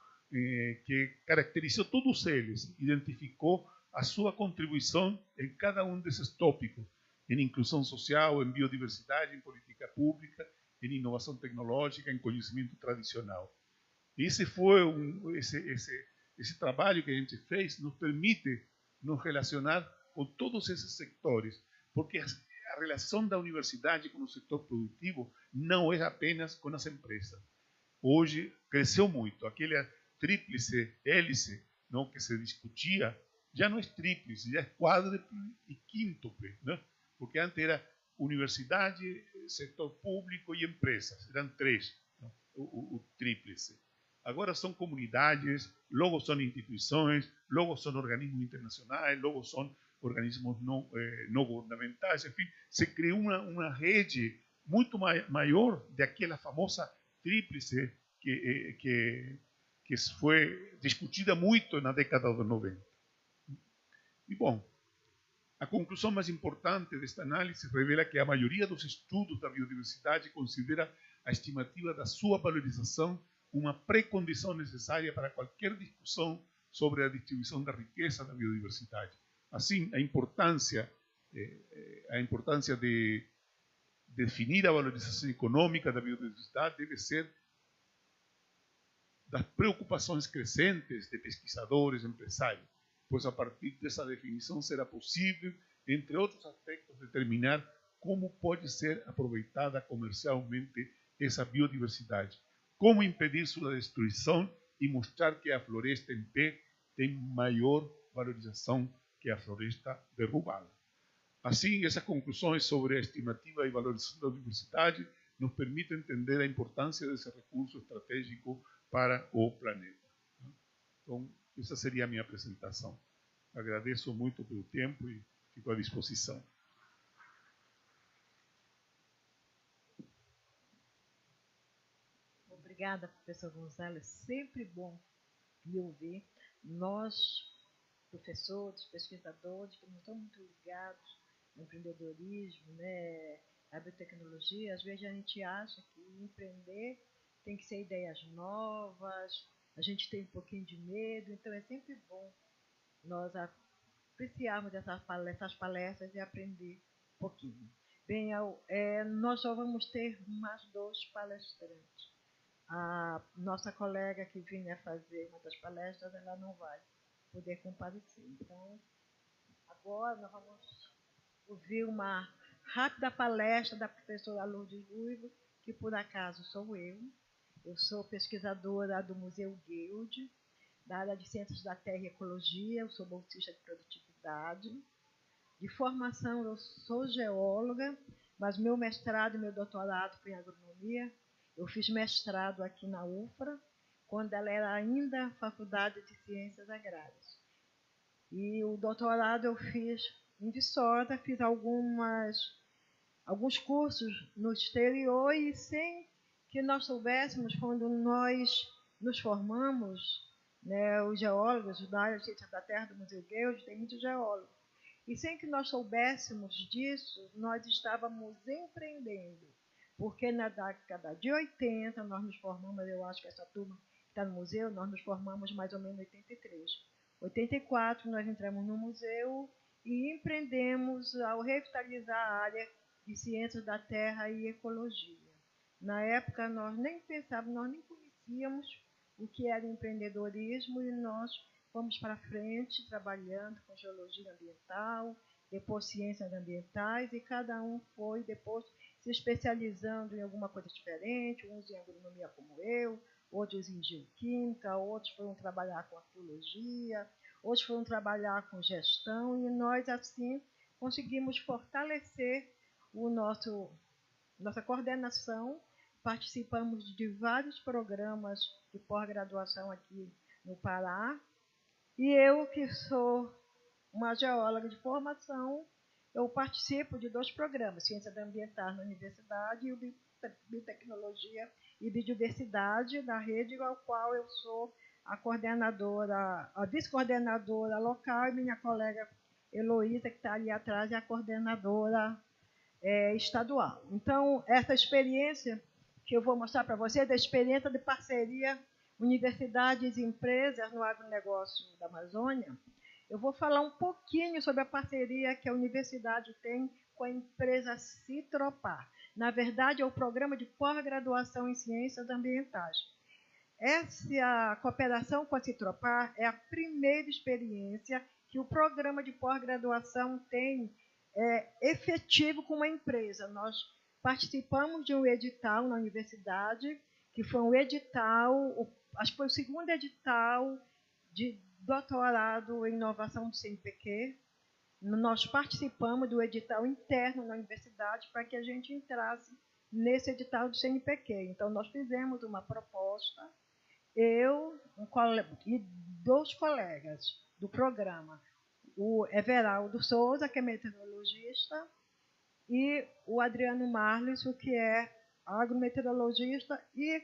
que caracterizou todos eles, identificou a sua contribuição em cada um desses tópicos, em inclusão social, em biodiversidade, em política pública, em inovação tecnológica, em conhecimento tradicional. Esse foi esse trabalho que a gente fez nos permite nos relacionar com todos esses sectores, porque a relação da universidade com o setor produtivo não é apenas com as empresas. Hoje cresceu muito. Aquela tríplice hélice, não, que se discutia, já não é tríplice, já é quádruple e quíntuple, né? Porque antes era universidade, setor público e empresas, eram três, né? o tríplice. Agora são comunidades, logo são instituições, logo são organismos internacionais, logo são organismos não governamentais, enfim, se criou uma rede muito maior daquela famosa tríplice que foi discutida muito na década de 90. E, bom, a conclusão mais importante desta análise revela que a maioria dos estudos da biodiversidade considera a estimativa da sua valorização uma pré-condição necessária para qualquer discussão sobre a distribuição da riqueza da biodiversidade. Assim, a importância de definir a valorização econômica da biodiversidade deve ser das preocupações crescentes de pesquisadores, empresários, pois a partir dessa definição será possível, entre outros aspectos, determinar como pode ser aproveitada comercialmente essa biodiversidade, como impedir sua destruição e mostrar que a floresta em pé tem maior valorização que a floresta derrubada. Assim, essas conclusões sobre a estimativa e valorização da biodiversidade nos permitem entender a importância desse recurso estratégico para o planeta. Então, essa seria a minha apresentação. Agradeço muito pelo tempo e fico à disposição. Obrigada, professor Gonzalez. Sempre bom lhe ouvir. Nós, professores, pesquisadores, que não estamos muito ligados no empreendedorismo, né, à biotecnologia, às vezes a gente acha que empreender tem que ser ideias novas, a gente tem um pouquinho de medo, então é sempre bom nós apreciarmos essas palestras e aprender um pouquinho. Bem, nós só vamos ter mais 2 palestrantes. A nossa colega que vinha fazer uma das palestras, ela não vai poder comparecer. Então, agora nós vamos ouvir uma rápida palestra da professora Lourdes Ruivo, que por acaso sou eu. Eu sou pesquisadora do Museu Guild, da área de Ciências da Terra e Ecologia, eu sou bolsista de produtividade. De formação, eu sou geóloga, mas meu mestrado e meu doutorado foi em agronomia. Eu fiz mestrado aqui na UFRA, quando ela era ainda Faculdade de Ciências Agrárias. E o doutorado eu fiz em Viçosa, fiz alguns cursos no exterior e sem que nós soubéssemos, quando nós nos formamos, né, os geólogos da área de Ciências da Terra do Museu Guild, tem muitos geólogos, e sem que nós soubéssemos disso, nós estávamos empreendendo. Porque na década de 80, nós nos formamos, eu acho que essa turma que está no museu, nós nos formamos mais ou menos em 83. 84, nós entramos no museu e empreendemos ao revitalizar a área de Ciências da Terra e Ecologia. Na época, nós nem pensávamos, nós nem conhecíamos o que era empreendedorismo e nós fomos para frente trabalhando com geologia ambiental, depois ciências ambientais, e cada um foi depois se especializando em alguma coisa diferente, uns em agronomia como eu, outros em geoquímica, outros foram trabalhar com arqueologia, outros foram trabalhar com gestão, e nós, assim, conseguimos fortalecer nossa coordenação. Participamos de vários programas de pós-graduação aqui no Pará, e eu, que sou uma geóloga de formação, eu participo de 2 programas, Ciência Ambiental na Universidade e Biotecnologia e Biodiversidade da rede, ao qual eu sou a coordenadora, a vice-coordenadora local, e minha colega Heloísa, que está ali atrás, é a coordenadora estadual. Então, essa experiência que eu vou mostrar para vocês, da experiência de parceria universidades e empresas no agronegócio da Amazônia, eu vou falar um pouquinho sobre a parceria que a universidade tem com a empresa Citropar. Na verdade, é o programa de pós-graduação em ciências ambientais. Essa cooperação com a Citropar é a primeira experiência que o programa de pós-graduação tem efetivo com uma empresa. Nós participamos de um edital na universidade, que foi um edital, acho que foi o 2º edital de doutorado em inovação do CNPq. Nós participamos do edital interno na universidade para que a gente entrasse nesse edital do CNPq. Então, nós fizemos uma proposta, eu e 2 colegas do programa, o Everaldo Souza, que é meteorologista, e o Adriano Marlis, que é agrometeorologista, e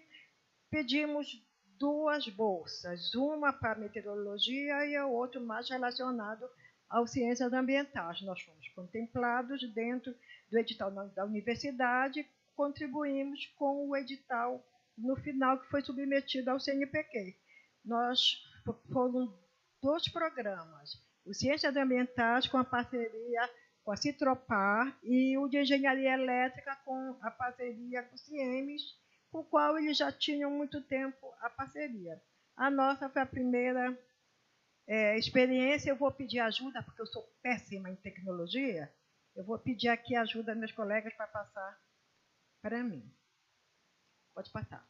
pedimos 2 bolsas, uma para meteorologia e a outra mais relacionada às ciências ambientais. Nós fomos contemplados dentro do edital da universidade, contribuímos com o edital no final, que foi submetido ao CNPq. Foram 2 programas, o Ciências Ambientais com a parceria com a Citropar e o de Engenharia Elétrica com a parceria com o CIEMES, com o qual eles já tinham muito tempo a parceria. A nossa foi a primeira experiência. Eu vou pedir ajuda, porque eu sou péssima em tecnologia. Eu vou pedir aqui ajuda dos meus colegas para passar para mim. Pode passar.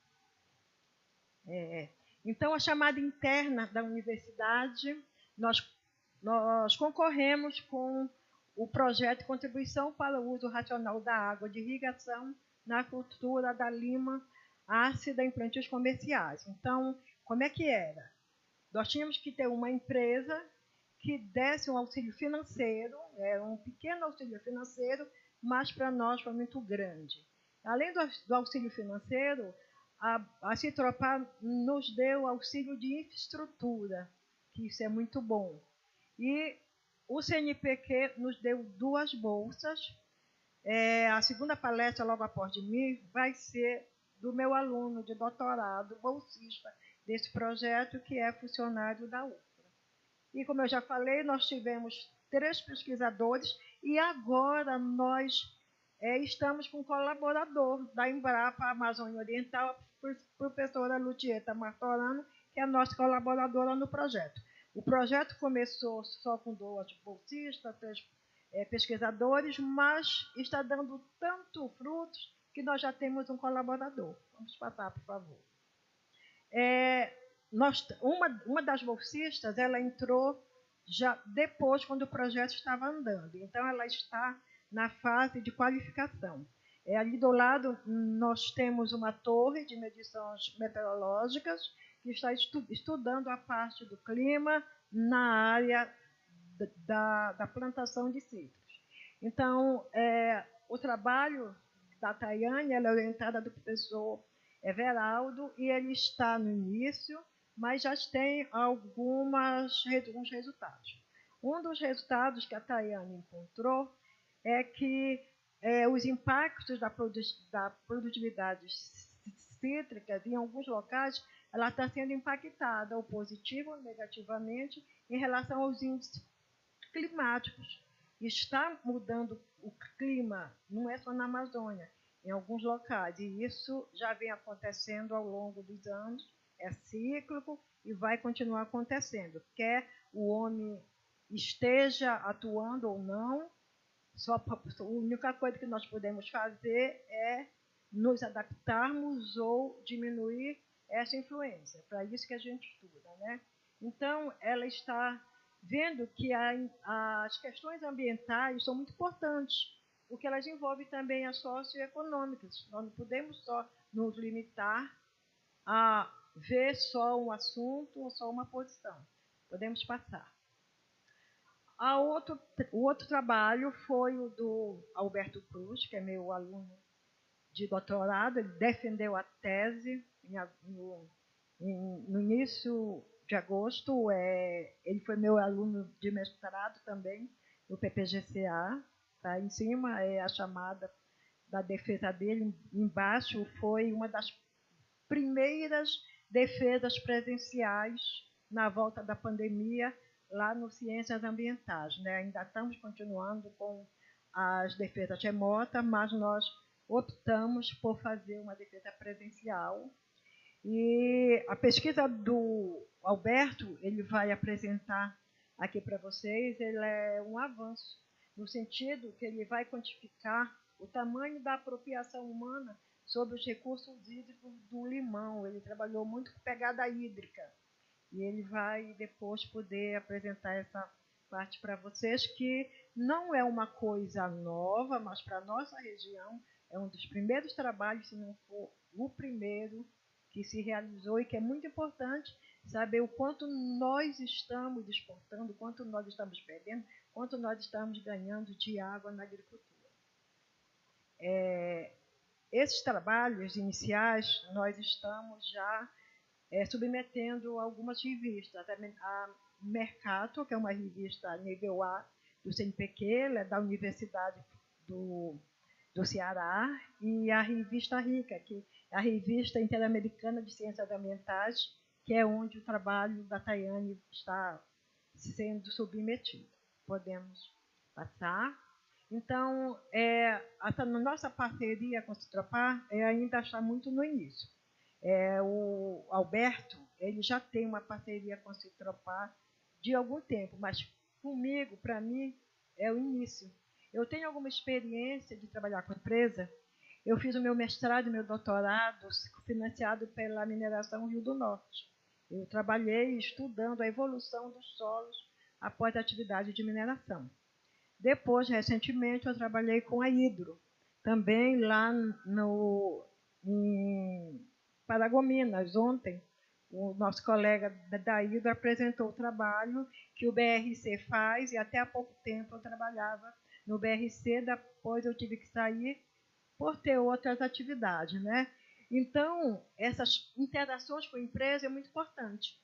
Então, a chamada interna da universidade, nós concorremos com o projeto de contribuição para o uso racional da água de irrigação na cultura da lima ácida em plantios comerciais. Então, como é que era? Nós tínhamos que ter uma empresa que desse um auxílio financeiro, era um pequeno auxílio financeiro, mas para nós foi muito grande. Além do auxílio financeiro, a Citropar nos deu auxílio de infraestrutura, que isso é muito bom. E o CNPq nos deu 2 bolsas. A segunda palestra, logo após de mim, vai ser do meu aluno de doutorado, bolsista desse projeto, que é funcionário da UFRA. E, como eu já falei, nós tivemos 3 pesquisadores, e agora nós estamos com um colaborador da Embrapa Amazônia Oriental, a professora Ludieta Martorano, que é a nossa colaboradora no projeto. O projeto começou só com 2 bolsistas, 3 pesquisadores, mas está dando tanto frutos que nós já temos um colaborador. Vamos passar, por favor. Uma das bolsistas, ela entrou já depois, quando o projeto estava andando. Então, ela está na fase de qualificação. Ali do lado, nós temos uma torre de medições meteorológicas que está estudando a parte do clima na área da plantação de citros. Então, o trabalho da Tayane, ela é orientada do professor Everaldo, e ele está no início, mas já tem alguns resultados. Um dos resultados que a Tayane encontrou é que os impactos da produtividade cítrica, em alguns locais, ela está sendo impactada, ou positivo ou negativamente, em relação aos índices climáticos. Está mudando o clima, não é só na Amazônia, em alguns locais, e isso já vem acontecendo ao longo dos anos, é cíclico e vai continuar acontecendo, quer o homem esteja atuando ou não, A única coisa que nós podemos fazer é nos adaptarmos ou diminuir essa influência. Para isso que a gente estuda, né? Então, ela está vendo que as questões ambientais são muito importantes, porque elas envolvem também as socioeconômicas. Nós não podemos só nos limitar a ver só um assunto ou só uma posição. Podemos passar. O outro trabalho foi o do Alberto Cruz, que é meu aluno de doutorado. Ele defendeu a tese no início de agosto. Ele foi meu aluno de mestrado também, no PPGCA. Tá? Em cima é a chamada da defesa dele. Embaixo foi uma das primeiras defesas presenciais na volta da pandemia, lá no Ciências Ambientais. Né? Ainda estamos continuando com as defesas remotas, mas nós optamos por fazer uma defesa presencial. E a pesquisa do Alberto, ele vai apresentar aqui para vocês, ele é um avanço, no sentido que ele vai quantificar o tamanho da apropriação humana sobre os recursos hídricos do Limão. Ele trabalhou muito com pegada hídrica. E ele vai depois poder apresentar essa parte para vocês, que não é uma coisa nova, mas para a nossa região é um dos primeiros trabalhos, se não for o primeiro, que se realizou, e que é muito importante saber o quanto nós estamos exportando, quanto nós estamos perdendo, quanto nós estamos ganhando de água na agricultura. Esses trabalhos iniciais, nós estamos já submetendo algumas revistas. A Mercato, que é uma revista nível A do CNPq, ela é da Universidade do Ceará, e a revista RICA, que é a Revista Interamericana de Ciências Ambientais, que é onde o trabalho da Tayane está sendo submetido. Podemos passar. Então, a nossa parceria com a Citropar ainda está muito no início. O Alberto, ele já tem uma parceria com a Citropar de algum tempo, mas comigo, para mim, é o início. Eu tenho alguma experiência de trabalhar com a empresa. Eu fiz o meu mestrado e meu doutorado financiado pela Mineração Rio do Norte. Eu trabalhei estudando a evolução dos solos após a atividade de mineração. Depois, recentemente, eu trabalhei com a Hidro, também lá em Paragominas. Ontem, o nosso colega da Hidro apresentou o trabalho que o BRC faz, e até há pouco tempo eu trabalhava no BRC, depois eu tive que sair por ter outras atividades, né? Então, essas interações com a empresa é muito importante.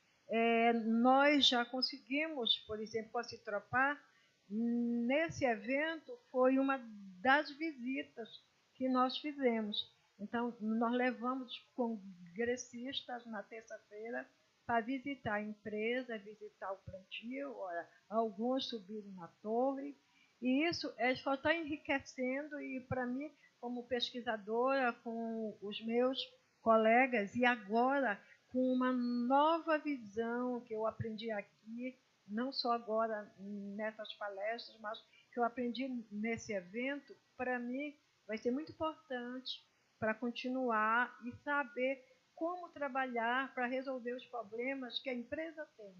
Nós já conseguimos, por exemplo, com a Citropar, nesse evento, foi uma das visitas que nós fizemos. Então, nós levamos os congressistas na terça-feira para visitar a empresa, visitar o plantio. Olha, alguns subiram na torre, e isso só está enriquecendo, e para mim, como pesquisadora, com os meus colegas, e agora com uma nova visão que eu aprendi aqui, não só agora nessas palestras, mas que eu aprendi nesse evento, para mim vai ser muito importante para continuar e saber como trabalhar para resolver os problemas que a empresa tem,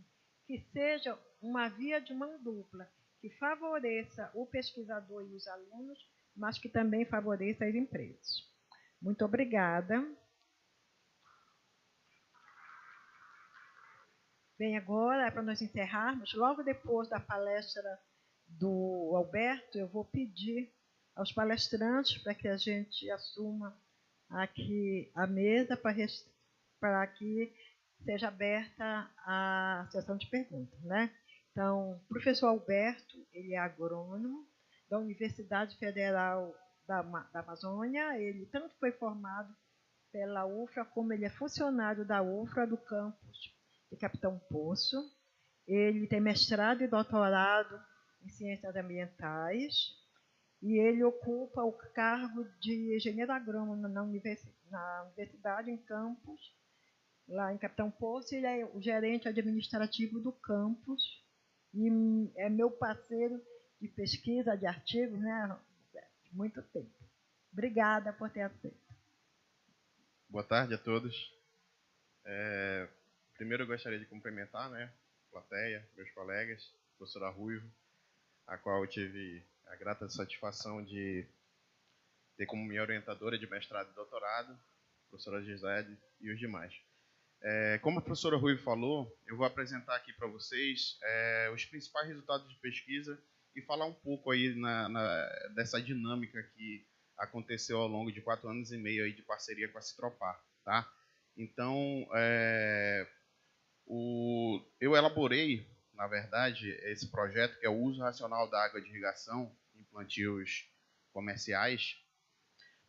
que seja uma via de mão dupla, que favoreça o pesquisador e os alunos, mas que também favoreça as empresas. Muito obrigada. Bem, agora, para nós encerrarmos, logo depois da palestra do Alberto, eu vou pedir aos palestrantes para que a gente assuma aqui a mesa para que seja aberta a sessão de perguntas, né? Então, o professor Alberto, ele é agrônomo da Universidade Federal da Amazônia. Ele tanto foi formado pela UFRA, como ele é funcionário da UFRA do campus de Capitão Poço. Ele tem mestrado e doutorado em Ciências Ambientais, e ele ocupa o cargo de engenheiro agrônomo na Universidade em Campos, lá em Capitão Poço. Ele é o gerente administrativo do campus, e é meu parceiro de pesquisa, de artigos, né? Muito tempo. Obrigada por ter aceito. Boa tarde a todos. Primeiro eu gostaria de cumprimentar, né, a plateia, meus colegas, a professora Ruivo, a qual eu tive a grata satisfação de ter como minha orientadora de mestrado e doutorado, a professora Gisele e os demais. Como a professora Ruivo falou, eu vou apresentar aqui para vocês os principais resultados de pesquisa e falar um pouco aí dessa dinâmica que aconteceu ao longo de 4 anos e meio aí de parceria com a Citropar, tá? Então, eu elaborei, na verdade, esse projeto, que é o uso racional da água de irrigação em plantios comerciais,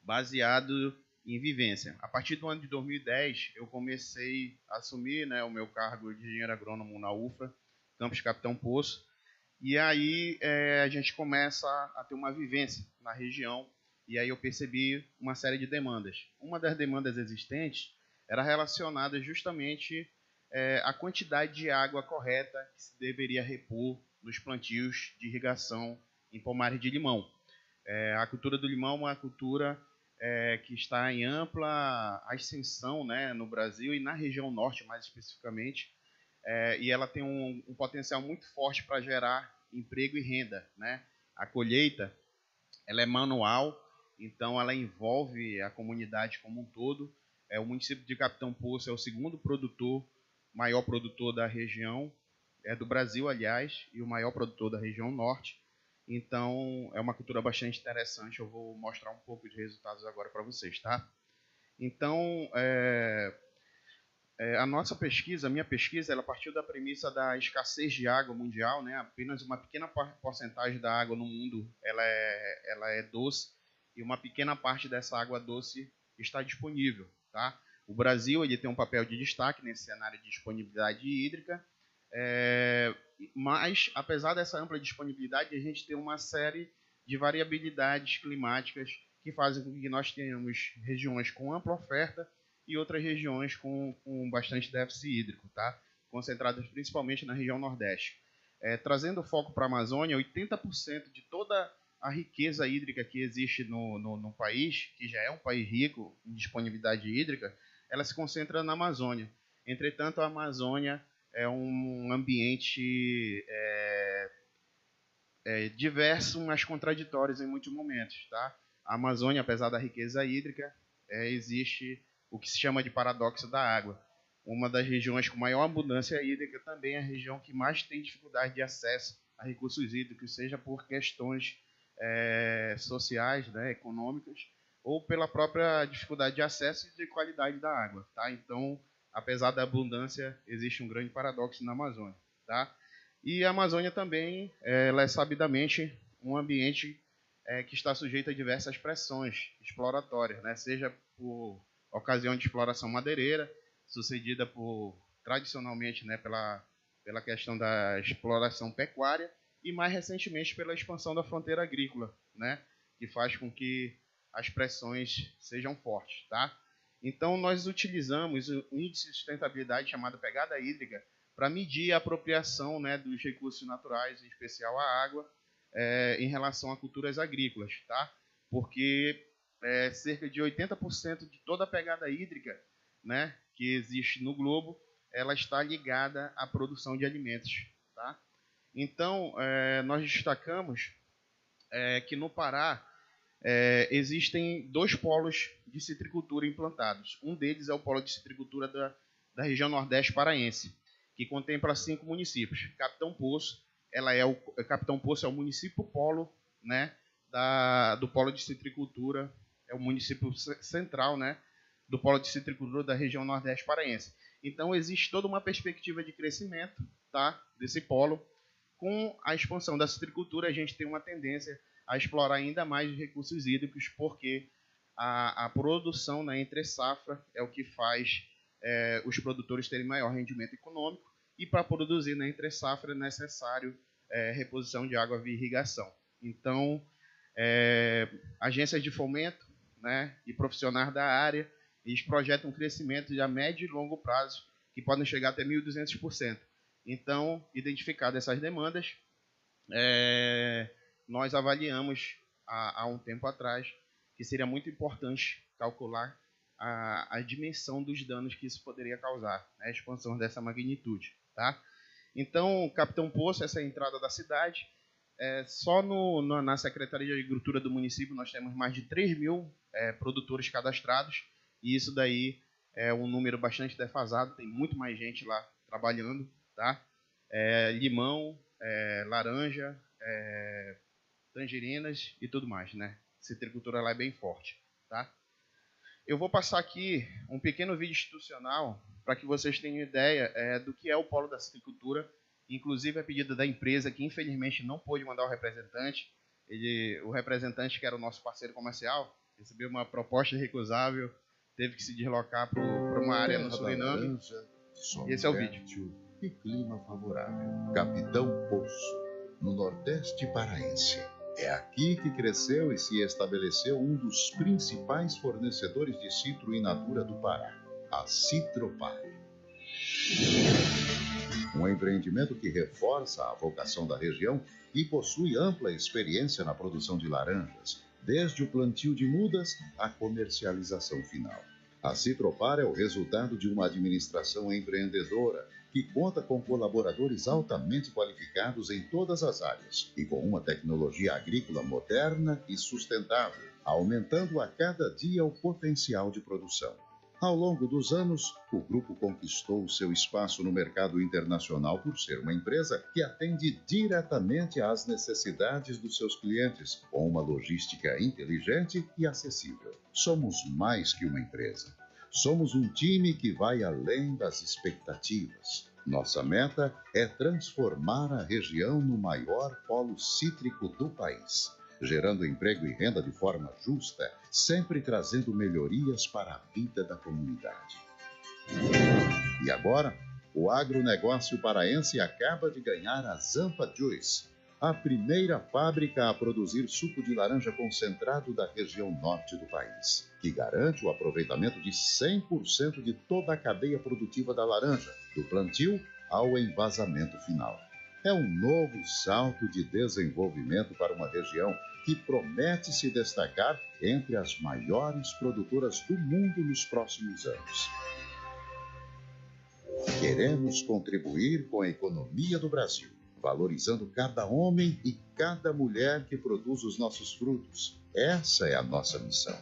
baseado em vivência. A partir do ano de 2010, eu comecei a assumir, né, o meu cargo de engenheiro agrônomo na UFRA, Campus Capitão Poço, e aí a gente começa a ter uma vivência na região, e aí eu percebi uma série de demandas. Uma das demandas existentes era relacionada justamente à quantidade de água correta que se deveria repor nos plantios de irrigação em pomares de limão. A cultura do limão é uma cultura que está em ampla ascensão, né, no Brasil e na região norte, mais especificamente, e ela tem um potencial muito forte para gerar emprego e renda, né? A colheita, ela é manual, então ela envolve a comunidade como um todo. O município de Capitão Poço é o segundo maior produtor da região, do Brasil, aliás, e o maior produtor da região norte. Então, é uma cultura bastante interessante. Eu vou mostrar um pouco de resultados agora para vocês, tá? Então, a minha pesquisa, ela partiu da premissa da escassez de água mundial, né? Apenas uma pequena porcentagem da água no mundo ela é doce, e uma pequena parte dessa água doce está disponível, tá? O Brasil ele tem um papel de destaque nesse cenário de disponibilidade hídrica, mas, apesar dessa ampla disponibilidade, a gente tem uma série de variabilidades climáticas que fazem com que nós tenhamos regiões com ampla oferta e outras regiões com bastante déficit hídrico, tá? Concentradas principalmente na região Nordeste. Trazendo o foco para a Amazônia, 80% de toda a riqueza hídrica que existe no país, que já é um país rico em disponibilidade hídrica, ela se concentra na Amazônia. Entretanto, a Amazônia é um ambiente diverso, mas contraditório em muitos momentos, tá? A Amazônia, apesar da riqueza hídrica, existe o que se chama de paradoxo da água. Uma das regiões com maior abundância hídrica também é a região que mais tem dificuldade de acesso a recursos hídricos, seja por questões sociais, né, econômicas, ou pela própria dificuldade de acesso e de qualidade da água, tá? Então, apesar da abundância, existe um grande paradoxo na Amazônia, tá? E a Amazônia também, ela é sabidamente um ambiente que está sujeito a diversas pressões exploratórias, né? Seja por ocasião de exploração madeireira, sucedida tradicionalmente, né, pela questão da exploração pecuária, e mais recentemente pela expansão da fronteira agrícola, né, que faz com que as pressões sejam fortes, tá? Então, nós utilizamos o índice de sustentabilidade chamado pegada hídrica para medir a apropriação, né, dos recursos naturais, em especial a água, em relação a culturas agrícolas, tá? Porque cerca de 80% de toda a pegada hídrica, né, que existe no globo, ela está ligada à produção de alimentos, tá? Então, nós destacamos que no Pará existem 2 polos de citricultura implantados. Um deles é o polo de citricultura da região Nordeste paraense, que contempla 5 municípios. Capitão Poço, Capitão Poço é o município polo, né, do polo de citricultura, é o município central, né, do polo de citricultura da região Nordeste paraense. Então, existe toda uma perspectiva de crescimento, tá, desse polo. Com a expansão da citricultura, a gente tem uma tendência a explorar ainda mais os recursos hídricos, porque a produção, né, entre safra é o que faz os produtores terem maior rendimento econômico, e para produzir na entre safra é necessário reposição de água via irrigação. Então, agências de fomento, né, e profissionais da área, eles projetam um crescimento de a médio e longo prazo, que podem chegar até 1.200%. Então, identificadas essas demandas, nós avaliamos há um tempo atrás que seria muito importante calcular a dimensão dos danos que isso poderia causar, né, a expansão dessa magnitude. Tá? Então, Capitão Poço, essa é a entrada da cidade. Só na Secretaria de Agricultura do município nós temos mais de 3 mil produtores cadastrados, e isso daí é um número bastante defasado, tem muito mais gente lá trabalhando. Tá? Limão, laranja, tangerinas e tudo mais, né? A citricultura lá é bem forte. Tá? Eu vou passar aqui um pequeno vídeo institucional para que vocês tenham ideia do que é o polo da citricultura, inclusive a pedido da empresa, que infelizmente não pôde mandar o representante. O representante, que era o nosso parceiro comercial, recebeu uma proposta irrecusável, teve que se deslocar para uma área no Suriname. Esse é o vídeo. E clima favorável. Capitão Poço, no Nordeste paraense. É aqui que cresceu e se estabeleceu um dos principais fornecedores de citro in natura do Pará, a Citropar. Um empreendimento que reforça a vocação da região e possui ampla experiência na produção de laranjas, desde o plantio de mudas à comercialização final. A Citropar é o resultado de uma administração empreendedora que conta com colaboradores altamente qualificados em todas as áreas e com uma tecnologia agrícola moderna e sustentável, aumentando a cada dia o potencial de produção. Ao longo dos anos, o grupo conquistou seu espaço no mercado internacional por ser uma empresa que atende diretamente às necessidades dos seus clientes, com uma logística inteligente e acessível. Somos mais que uma empresa. Somos um time que vai além das expectativas. Nossa meta é transformar a região no maior polo cítrico do país, gerando emprego e renda de forma justa, sempre trazendo melhorias para a vida da comunidade. E agora, o agronegócio paraense acaba de ganhar a Zampa Juice, a primeira fábrica a produzir suco de laranja concentrado da região norte do país, que garante o aproveitamento de 100% de toda a cadeia produtiva da laranja, do plantio ao envasamento final. É um novo salto de desenvolvimento para uma região que promete se destacar entre as maiores produtoras do mundo nos próximos anos. Queremos contribuir com a economia do Brasil, valorizando cada homem e cada mulher que produz os nossos frutos. Essa é a nossa missão.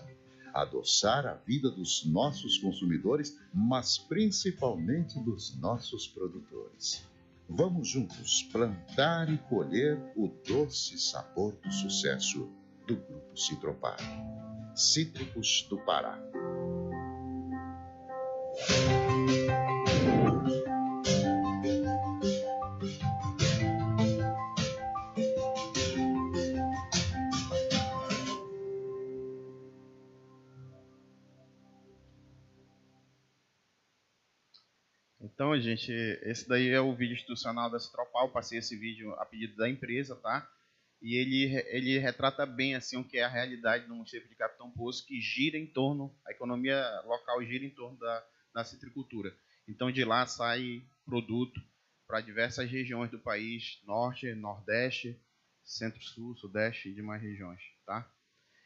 Adoçar a vida dos nossos consumidores, mas principalmente dos nossos produtores. Vamos juntos plantar e colher o doce sabor do sucesso do Grupo Citropar. Cítricos do Pará. Então, gente, esse daí é o vídeo institucional da Citropar. Eu passei esse vídeo a pedido da empresa, tá? E ele retrata bem assim o que é a realidade do município de Capitão Poço, que gira em torno, a economia local gira em torno da citricultura. Então, de lá sai produto para diversas regiões do país, norte, nordeste, centro-sul, sudeste e demais regiões, tá?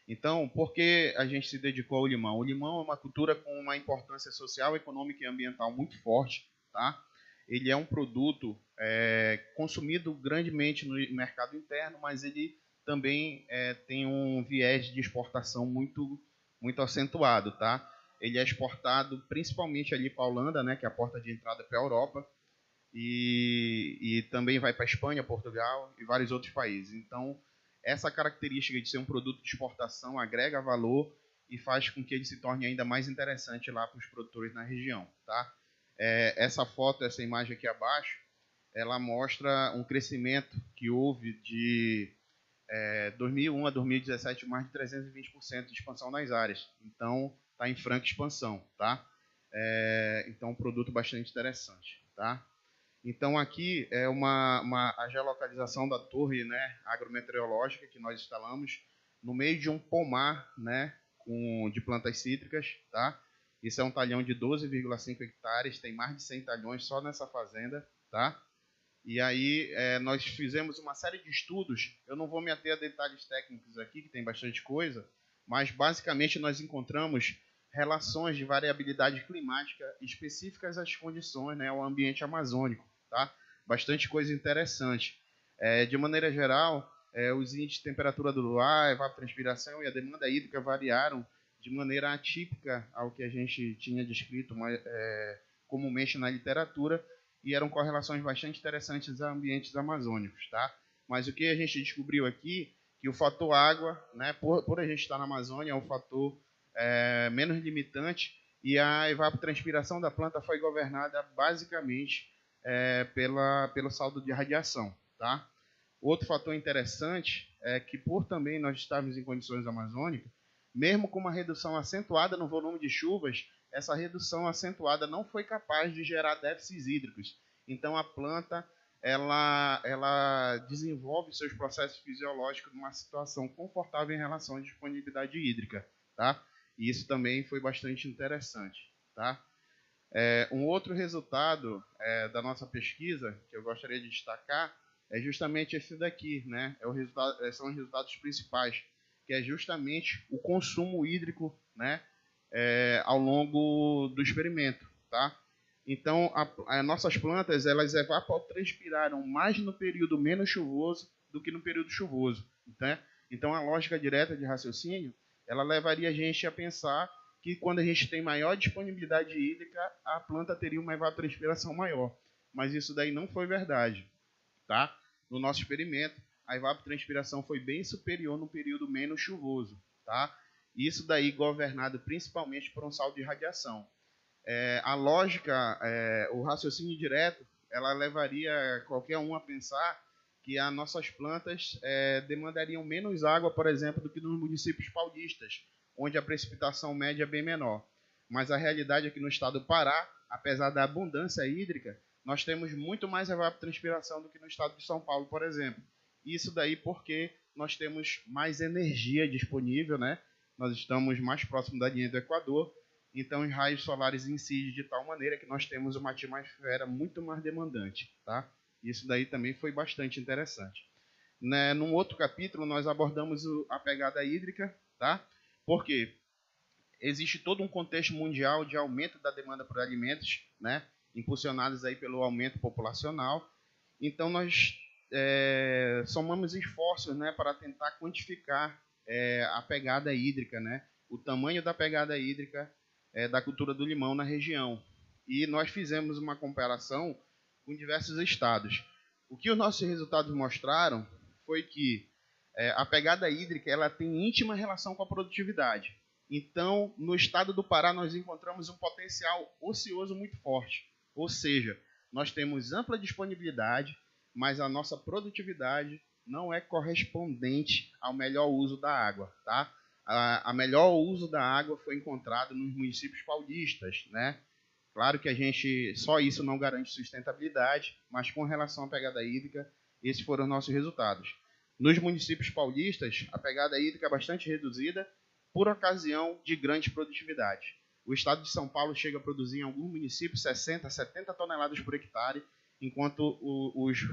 Então, por que a gente se dedicou ao limão? O limão é uma cultura com uma importância social, econômica e ambiental muito forte, tá? Ele é um produto consumido grandemente no mercado interno, mas ele também tem um viés de exportação muito, muito acentuado, tá? Ele é exportado principalmente ali para a Holanda, né, que é a porta de entrada para a Europa, e também vai para a Espanha, Portugal e vários outros países. Então, essa característica de ser um produto de exportação agrega valor e faz com que ele se torne ainda mais interessante lá para os produtores na região, tá? Essa foto, essa imagem aqui abaixo, ela mostra um crescimento que houve de 2001 a 2017 de mais de 320% de expansão nas áreas. Então, está em franca expansão, tá? Então, um produto bastante interessante, tá? Então, aqui é a geolocalização da torre, né, agrometeorológica que nós instalamos no meio de um pomar, né, de plantas cítricas, tá? Isso é um talhão de 12,5 hectares, tem mais de 100 talhões só nessa fazenda, tá? E aí nós fizemos uma série de estudos, eu não vou me ater a detalhes técnicos aqui, que tem bastante coisa, mas basicamente nós encontramos relações de variabilidade climática específicas às condições, né, ao ambiente amazônico, tá? Bastante coisa interessante. De maneira geral, os índices de temperatura do ar, a evapotranspiração e a demanda hídrica variaram de maneira atípica ao que a gente tinha descrito comumente na literatura, e eram correlações bastante interessantes a ambientes amazônicos, tá? Mas o que a gente descobriu aqui, que o fator água, né, por a gente estar na Amazônia, é um fator menos limitante, e a evapotranspiração da planta foi governada basicamente pelo saldo de radiação, tá? Outro fator interessante é que, por também nós estarmos em condições amazônicas, mesmo com uma redução acentuada no volume de chuvas, essa redução acentuada não foi capaz de gerar déficits hídricos. Então, a planta ela desenvolve seus processos fisiológicos numa situação confortável em relação à disponibilidade hídrica, tá? E isso também foi bastante interessante, tá? Um outro resultado da nossa pesquisa, que eu gostaria de destacar, é justamente esse daqui, né? São os resultados principais, que é justamente o consumo hídrico, né? Ao longo do experimento, tá? Então, as nossas plantas, elas evapotranspiraram mais no período menos chuvoso do que no período chuvoso, né? Então, a lógica direta de raciocínio, ela levaria a gente a pensar que quando a gente tem maior disponibilidade hídrica, a planta teria uma evapotranspiração maior. Mas isso daí não foi verdade, tá? No nosso experimento, a evapotranspiração foi bem superior no período menos chuvoso, tá? Isso daí governado principalmente por um saldo de radiação. A lógica, o raciocínio direto, ela levaria qualquer um a pensar que as nossas plantas demandariam menos água, por exemplo, do que nos municípios paulistas, onde a precipitação média é bem menor. Mas a realidade é que no estado do Pará, apesar da abundância hídrica, nós temos muito mais evapotranspiração do que no estado de São Paulo, por exemplo. Isso daí porque nós temos mais energia disponível, né? Nós estamos mais próximo da linha do Equador, então os raios solares incidem de tal maneira que nós temos uma atmosfera muito mais demandante, tá? Isso daí também foi bastante interessante. Num outro capítulo, nós abordamos a pegada hídrica, tá? Porque existe todo um contexto mundial de aumento da demanda por alimentos, né? Impulsionados aí pelo aumento populacional. Então, nós somamos esforços, né, para tentar quantificar a pegada hídrica, né? O tamanho da pegada hídrica da cultura do limão na região. E nós fizemos uma comparação com diversos estados. O que os nossos resultados mostraram foi que a pegada hídrica ela tem íntima relação com a produtividade. Então, no estado do Pará, nós encontramos um potencial ocioso muito forte. Ou seja, nós temos ampla disponibilidade, mas a nossa produtividade não é correspondente ao melhor uso da água, tá? A melhor uso da água foi encontrado nos municípios paulistas, né? Claro que só isso não garante sustentabilidade, mas com relação à pegada hídrica, esses foram os nossos resultados. Nos municípios paulistas, a pegada hídrica é bastante reduzida por ocasião de grande produtividade. O estado de São Paulo chega a produzir em alguns municípios 60, 70 toneladas por hectare, enquanto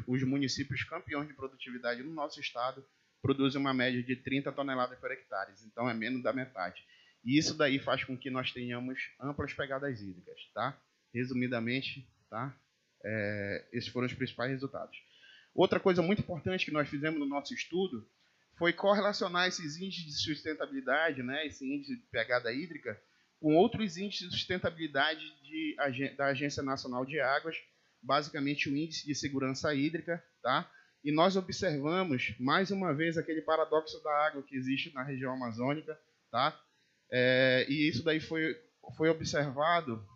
os municípios campeões de produtividade no nosso estado produzem uma média de 30 toneladas por hectare, então é menos da metade. E isso daí faz com que nós tenhamos amplas pegadas hídricas, tá? Resumidamente, tá? Esses foram os principais resultados. Outra coisa muito importante que nós fizemos no nosso estudo foi correlacionar esses índices de sustentabilidade, né, esse índice de pegada hídrica, com outros índices de sustentabilidade da Agência Nacional de Águas, basicamente o índice de segurança hídrica, tá? E nós observamos, mais uma vez, aquele paradoxo da água que existe na região amazônica, tá? E isso daí foi observado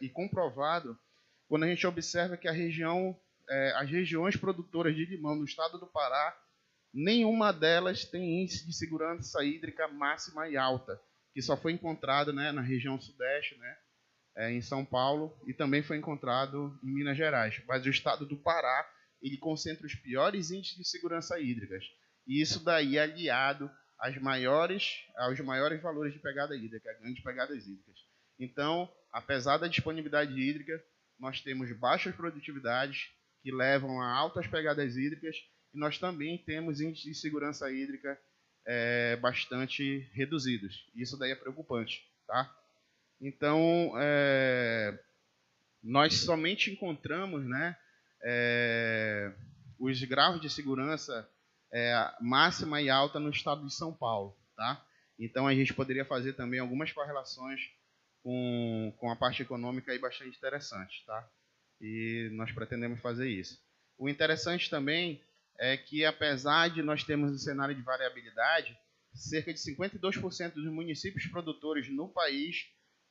e comprovado quando a gente observa que as regiões produtoras de limão no estado do Pará, nenhuma delas tem índice de segurança hídrica máxima e alta, que só foi encontrado, né, na região sudeste, né, em São Paulo, e também foi encontrado em Minas Gerais. Mas o estado do Pará, ele concentra os piores índices de segurança hídricas. E isso daí é aliado aos maiores valores de pegada hídrica, grandes pegadas hídricas. Então, apesar da disponibilidade hídrica, nós temos baixas produtividades, que levam a altas pegadas hídricas, e nós também temos índices de segurança hídrica bastante reduzidos. Isso daí é preocupante, tá? Então, nós somente encontramos, né, os graus de segurança máxima e alta no estado de São Paulo, tá? Então, a gente poderia fazer também algumas correlações com a parte econômica aí bastante interessantes, tá? E nós pretendemos fazer isso. O interessante também é que, apesar de nós termos um cenário de variabilidade, cerca de 52% dos municípios produtores no país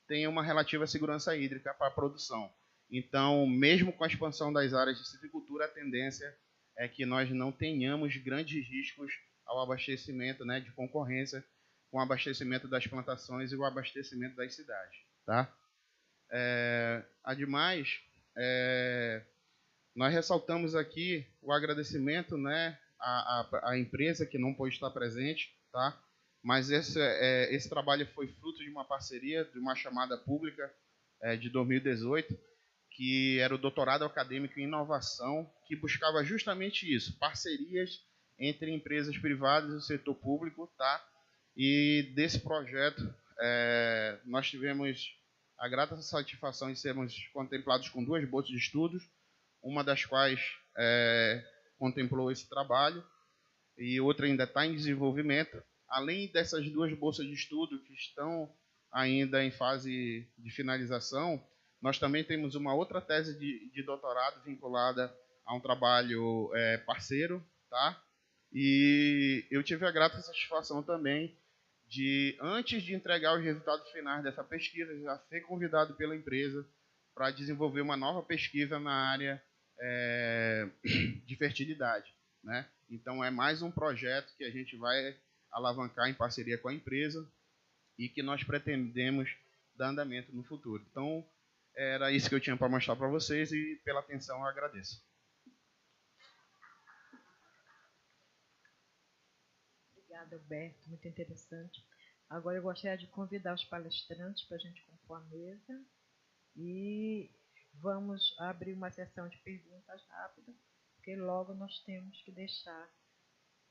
têm uma relativa segurança hídrica para a produção. Então, mesmo com a expansão das áreas de silvicultura, a tendência é que nós não tenhamos grandes riscos ao abastecimento, né, de concorrência com o abastecimento das plantações e o abastecimento das cidades, tá? Ademais, nós ressaltamos aqui o agradecimento, né, à empresa que não pôde estar presente, tá? Mas esse trabalho foi fruto de uma parceria, de uma chamada pública de 2018, que era o Doutorado Acadêmico em Inovação, que buscava justamente isso, parcerias entre empresas privadas e o setor público, tá? E desse projeto, nós tivemos a grata satisfação de sermos contemplados com 2 bolsas de estudos, uma das quais contemplou esse trabalho e outra ainda está em desenvolvimento. Além dessas 2 bolsas de estudo que estão ainda em fase de finalização, nós também temos uma outra tese de doutorado vinculada a um trabalho parceiro, tá? E eu tive a grata satisfação também de, antes de entregar os resultados finais dessa pesquisa, já ser convidado pela empresa para desenvolver uma nova pesquisa na área de fertilidade, né? Então, é mais um projeto que a gente vai alavancar em parceria com a empresa e que nós pretendemos dar andamento no futuro. Então, era isso que eu tinha para mostrar para vocês e pela atenção eu agradeço. Obrigada, Alberto. Muito interessante. Agora eu gostaria de convidar os palestrantes para a gente compor a mesa e vamos abrir uma sessão de perguntas rápidas, porque logo nós temos que deixar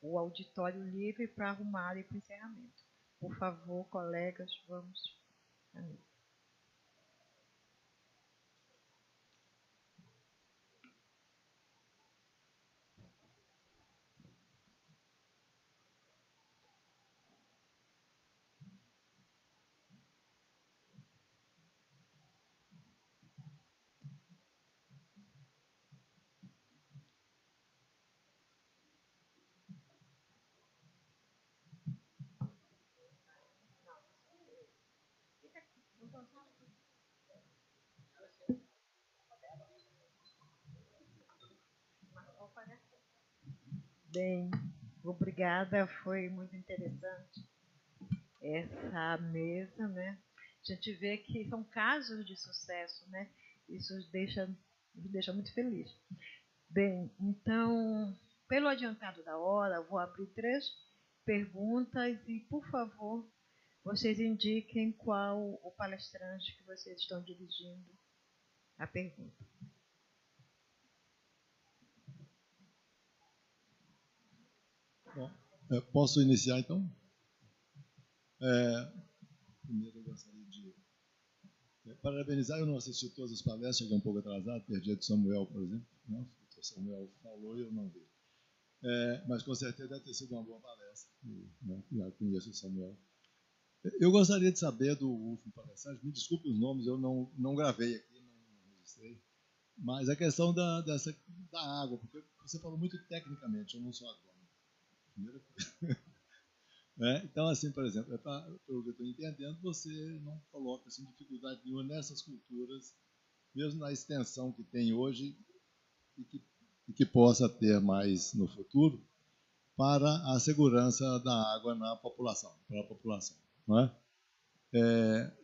o auditório livre para arrumar e para o encerramento. Por favor, colegas, vamos à mesa. Bem, obrigada, foi muito interessante essa mesa, né? A gente vê que são casos de sucesso, né? Isso nos deixa muito feliz. Bem, então, pelo adiantado da hora, vou abrir 3 perguntas e, por favor, vocês indiquem qual o palestrante que vocês estão dirigindo a pergunta. Bom, posso iniciar, então? Primeiro, eu gostaria de parabenizar. Eu não assisti todas as palestras, cheguei um pouco atrasado, perdi a de Samuel, por exemplo. Não, o Samuel falou e eu não vi. Mas, com certeza, deve ter sido uma boa palestra. Já conheço o Samuel. Eu gostaria de saber do último palestrante, me desculpe os nomes, eu não gravei aqui, não registrei, mas a questão da água, porque você falou muito tecnicamente, eu não sou agrônomo. Primeira coisa. Então, assim, por exemplo, pelo que eu estou entendendo, você não coloca assim, dificuldade nenhuma nessas culturas, mesmo na extensão que tem hoje e que possa ter mais no futuro, para a segurança da água na população, para a população. Não é?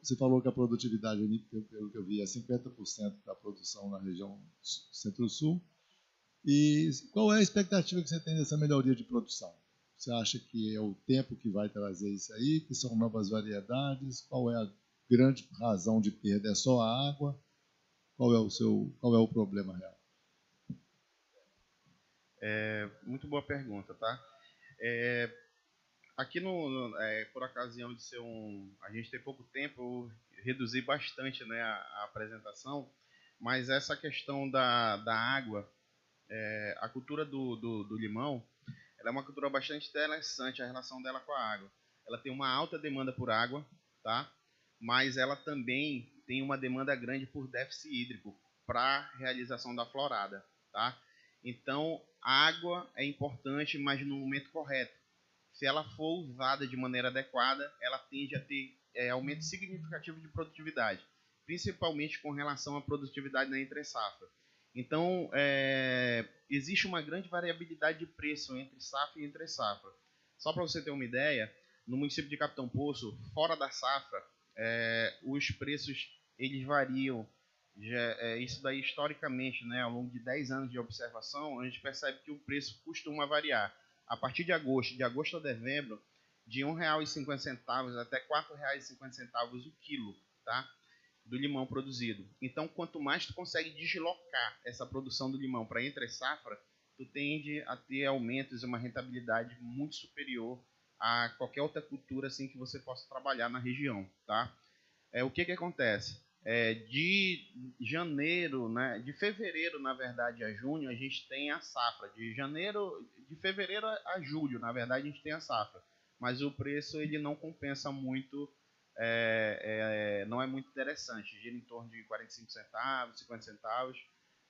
Você falou que a produtividade, pelo que eu vi, é 50% da produção na região centro-sul. E qual é a expectativa que você tem dessa melhoria de produção? Você acha que é o tempo que vai trazer isso aí, que são novas variedades? Qual é a grande razão de perda? É só a água? Qual é o problema real? Muito boa pergunta, tá? Aqui, por ocasião de ser a gente ter pouco tempo, eu reduzi bastante, né, a apresentação, mas essa questão da água, a cultura do limão, ela é uma cultura bastante interessante, a relação dela com a água. Ela tem uma alta demanda por água, tá? Mas ela também tem uma demanda grande por déficit hídrico para a realização da florada, tá? Então, a água é importante, mas no momento correto. Se ela for usada de maneira adequada, ela tende a ter aumento significativo de produtividade, principalmente com relação à produtividade na entre-safra. Então, existe uma grande variabilidade de preço entre safra e entre-safra. Só para você ter uma ideia, no município de Capitão Poço, fora da safra, os preços eles variam. Isso daí, historicamente, né, ao longo de 10 anos de observação, a gente percebe que o preço costuma variar. A partir de agosto a dezembro, de R$ 1,50 até R$ 4,50 o quilo, tá? Do limão produzido. Então, quanto mais tu consegue deslocar essa produção do limão para entre safra, tu tende a ter aumentos e uma rentabilidade muito superior a qualquer outra cultura assim que você possa trabalhar na região, tá? O que acontece? De janeiro, né, de fevereiro, na verdade, a junho, a gente tem a safra. De fevereiro a julho, na verdade, a gente tem a safra. Mas o preço ele não compensa muito, não é muito interessante. Gira em torno de 45 centavos, 50 centavos,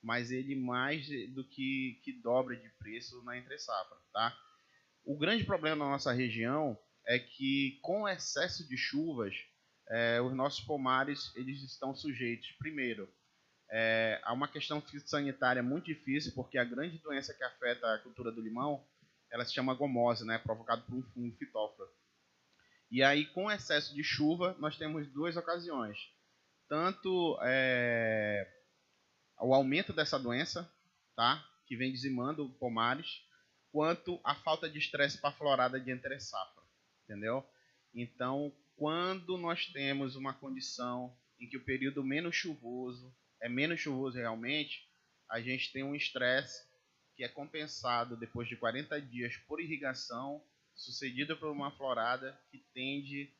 mas ele mais do que dobra de preço na entre-safra, tá? O grande problema na nossa região é que, com o excesso de chuvas, os nossos pomares eles estão sujeitos, primeiro, a uma questão sanitária muito difícil, porque a grande doença que afeta a cultura do limão, ela se chama gomose, né, provocada por um fungo fitófora. E aí, com o excesso de chuva, nós temos duas ocasiões. Tanto o aumento dessa doença, tá, que vem dizimando pomares, quanto a falta de estresse para a florada de entre-safra, entendeu? Então, quando nós temos uma condição em que o período menos chuvoso realmente, a gente tem um estresse que é compensado depois de 40 dias por irrigação, sucedido por uma florada que tende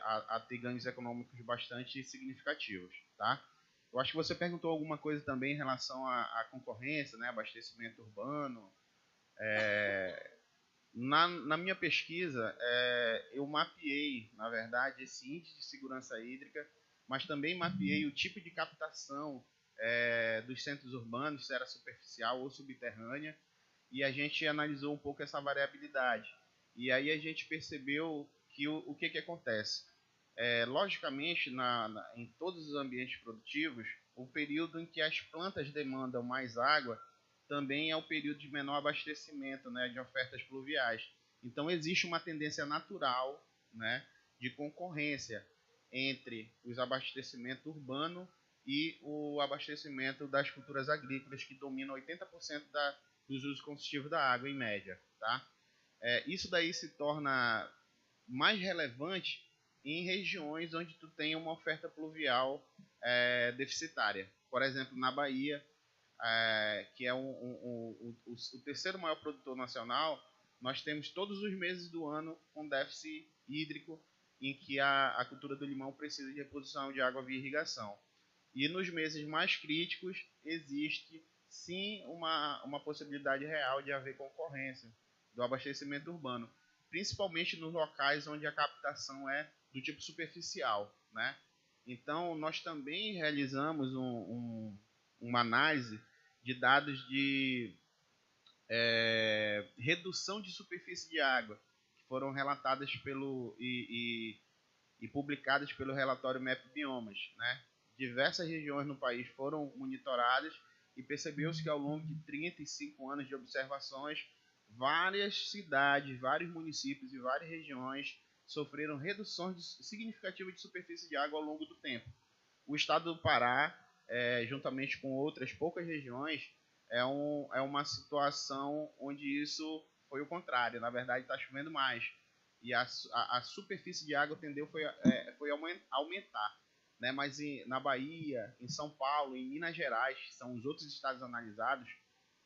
a ter ganhos econômicos bastante significativos, tá? Eu acho que você perguntou alguma coisa também em relação à concorrência, né, abastecimento urbano. Na minha pesquisa, eu mapeei, na verdade, esse índice de segurança hídrica, mas também mapeei o tipo de captação dos centros urbanos, se era superficial ou subterrânea, e a gente analisou um pouco essa variabilidade. E aí a gente percebeu que o que acontece? Logicamente, em todos os ambientes produtivos, o período em que as plantas demandam mais água também é o período de menor abastecimento, né, de ofertas pluviais. Então, existe uma tendência natural, né, de concorrência entre os abastecimentos urbanos e o abastecimento das culturas agrícolas, que dominam 80% dos usos combustíveis da água, em média. Tá? Isso daí se torna mais relevante em regiões onde tu tem uma oferta pluvial deficitária. Por exemplo, na Bahia, que é o terceiro maior produtor nacional, nós temos todos os meses do ano um déficit hídrico em que a cultura do limão precisa de reposição de água via irrigação. E nos meses mais críticos existe sim uma possibilidade real de haver concorrência do abastecimento urbano, principalmente nos locais onde a captação é do tipo superficial, né? Então, nós também realizamos uma análise de dados de redução de superfície de água, que foram relatadas e publicadas pelo relatório MAP Biomas, né? Diversas regiões no país foram monitoradas e percebeu-se que, ao longo de 35 anos de observações, várias cidades, vários municípios e várias regiões sofreram reduções significativas de superfície de água ao longo do tempo. O estado do Pará, juntamente com outras poucas regiões, é uma situação onde isso foi o contrário. Na verdade, está chovendo mais. E a superfície de água foi aumentar. Né? Mas na Bahia, em São Paulo, em Minas Gerais, são os outros estados analisados,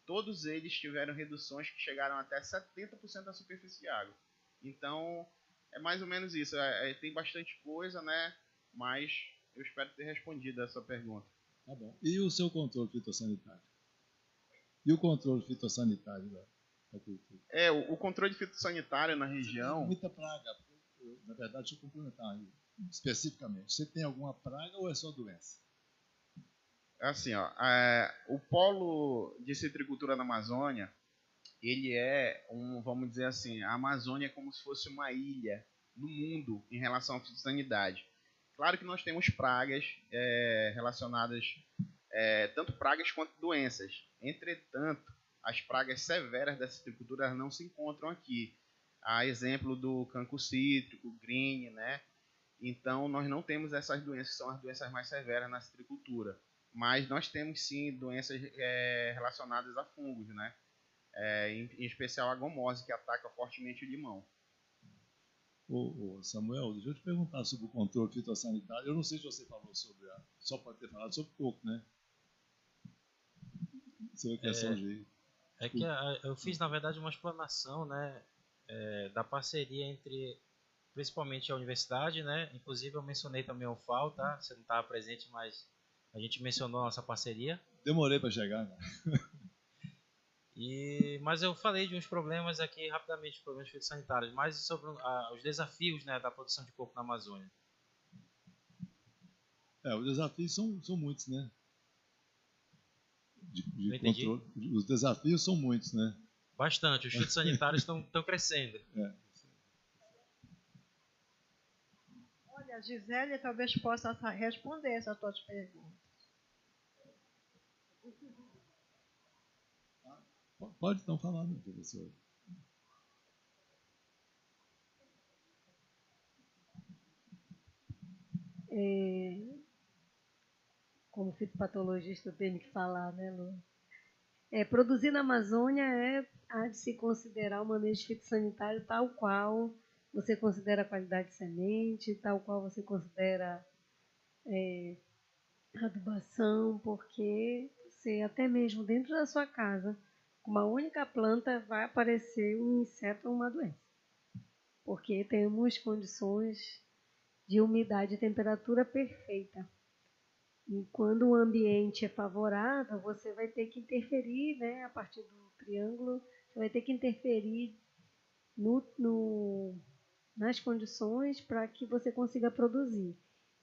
todos eles tiveram reduções que chegaram até 70% da superfície de água. Então, é mais ou menos isso. Tem bastante coisa, né? Mas eu espero ter respondido a sua pergunta. Tá bom. E o seu controle fitossanitário? E o controle fitossanitário da cultura? O controle fitossanitário na região... Tem muita praga. Na verdade, deixa eu complementar especificamente. Você tem alguma praga ou é só doença? Assim, o polo de citricultura na Amazônia, ele é vamos dizer assim, a Amazônia é como se fosse uma ilha no mundo em relação à fitossanidade. Claro que nós temos pragas relacionadas, tanto pragas quanto doenças. Entretanto, as pragas severas da citricultura não se encontram aqui. Há exemplo do cancro cítrico, green, né? Então, nós não temos essas doenças, que são as doenças mais severas na citricultura. Mas nós temos, sim, doenças relacionadas a fungos, né? Em especial a gomose, que ataca fortemente o limão. Samuel, deixa eu te perguntar sobre o controle fitossanitário. Eu não sei se você falou sobre só pode ter falado sobre coco, né? Sobre a questão de... que eu fiz, na verdade, uma explanação, né, da parceria entre, principalmente, a universidade, né? Inclusive, eu mencionei também o FAO, tá? Você não estava presente, mas a gente mencionou a nossa parceria. Demorei para chegar, né? Mas eu falei de uns problemas aqui rapidamente, problemas fitossanitários, mais sobre os desafios, né, da produção de coco na Amazônia. Os desafios são muitos, né? De entendi. Controle. Os desafios são muitos, né? Bastante. Os fitossanitários estão crescendo. Olha, a Gisele talvez possa responder essas tuas perguntas. Pode então falar, meu professor. Como fitopatologista eu tenho que falar, né, Lu? Produzir na Amazônia há de se considerar o manejo fitossanitário tal qual você considera a qualidade de semente, tal qual você considera adubação, porque você, até mesmo dentro da sua casa, com uma única planta, vai aparecer um inseto ou uma doença. Porque temos condições de umidade e temperatura perfeita. E quando o ambiente é favorável, você vai ter que interferir, né, a partir do triângulo, você vai ter que interferir nas condições para que você consiga produzir.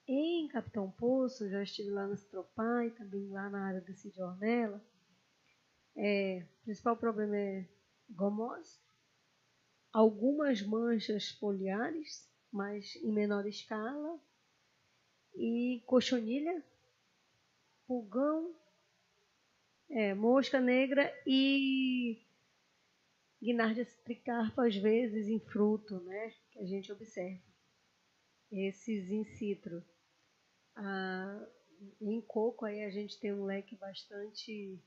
Em Capitão Poço, já estive lá na Citropai, também lá na área do Cid Ornella. O principal problema é gomose, algumas manchas foliares, mas em menor escala, e cochonilha, pulgão, mosca negra e Guinardia citricarpa, às vezes, em fruto, né, que a gente observa. Esses in citro. Em coco, aí a gente tem um leque bastante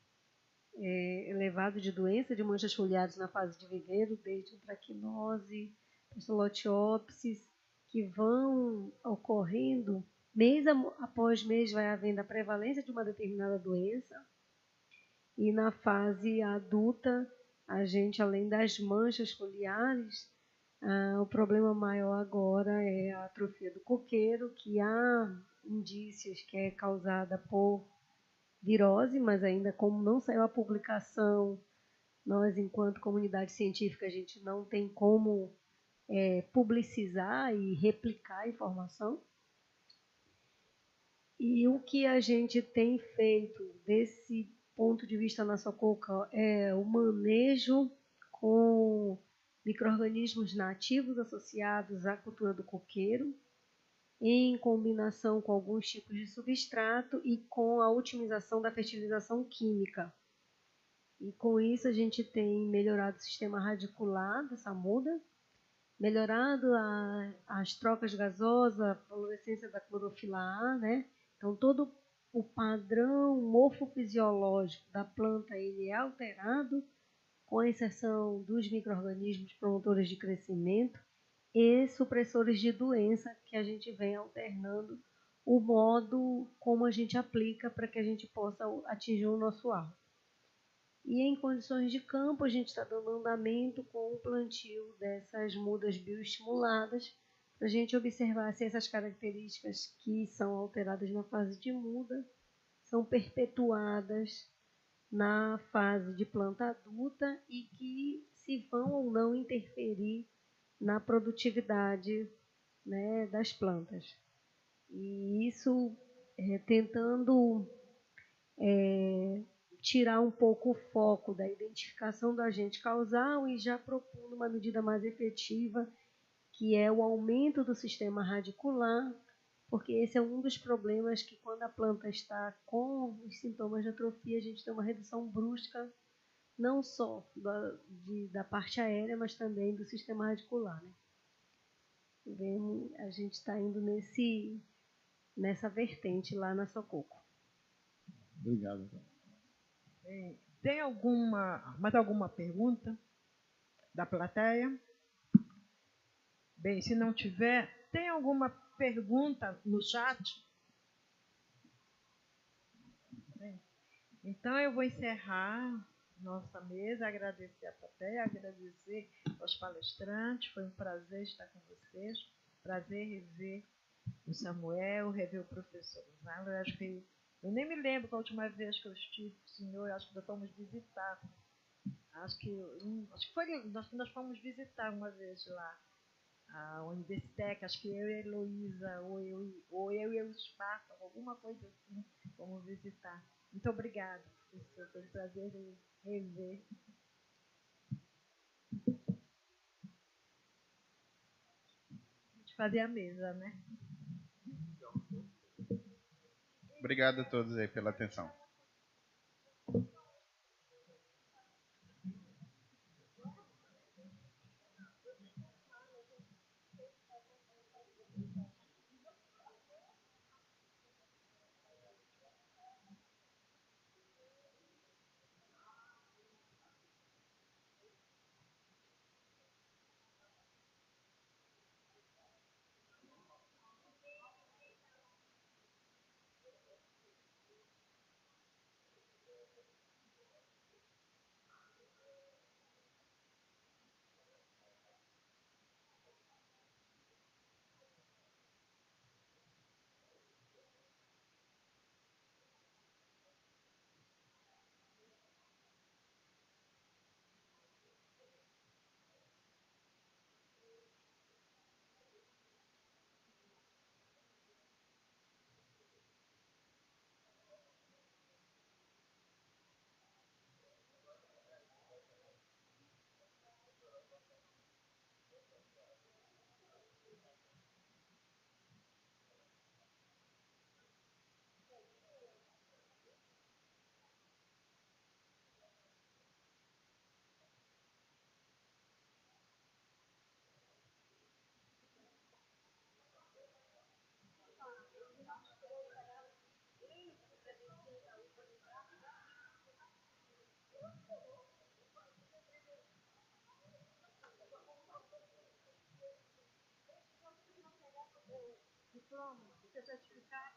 elevado de doença de manchas foliares na fase de viveiro, desde antracnose, Pistolotiopsis, que vão ocorrendo mês após mês, vai havendo a prevalência de uma determinada doença. E na fase adulta, a gente, além das manchas foliares, o problema maior agora é a atrofia do coqueiro, que há indícios que é causada por virose, mas ainda como não saiu a publicação, nós, enquanto comunidade científica, a gente não tem como publicizar e replicar a informação. E o que a gente tem feito desse ponto de vista na Sococa é o manejo com micro-organismos nativos associados à cultura do coqueiro, em combinação com alguns tipos de substrato e com a otimização da fertilização química. E com isso a gente tem melhorado o sistema radicular dessa muda, melhorado as trocas gasosas, a fluorescência da clorofila A, né? Então todo o padrão morfofisiológico da planta ele é alterado com a inserção dos micro-organismos promotores de crescimento e supressores de doença, que a gente vem alternando o modo como a gente aplica para que a gente possa atingir o nosso alvo. E em condições de campo, a gente está dando andamento com o plantio dessas mudas bioestimuladas, para a gente observar se essas características que são alteradas na fase de muda são perpetuadas na fase de planta adulta e que se vão ou não interferir na produtividade, né, das plantas. E isso tentando tirar um pouco o foco da identificação do agente causal e já propondo uma medida mais efetiva, que é o aumento do sistema radicular, porque esse é um dos problemas que, quando a planta está com os sintomas de atrofia, a gente tem uma redução brusca, não só da parte aérea, mas também do sistema radicular, né? A gente está indo nessa vertente lá na Sococo. Obrigado. Tem mais alguma pergunta da plateia? Bem, se não tiver, tem alguma pergunta no chat? Bem, então eu vou encerrar nossa mesa, agradecer a plateia, agradecer aos palestrantes, foi um prazer estar com vocês, prazer rever o Samuel, rever o professor Gonzalo. Eu nem me lembro qual a última vez que eu estive com o senhor, acho que nós fomos visitar. Acho que foi, nós fomos visitar uma vez lá a Universitec, acho que eu e a Heloísa, ou eu e o Esparta, alguma coisa assim, fomos visitar. Muito obrigada, professor, foi um prazer rever. A gente fazia a mesa, né? Obrigado a todos aí pela atenção. Diploma, você certificado?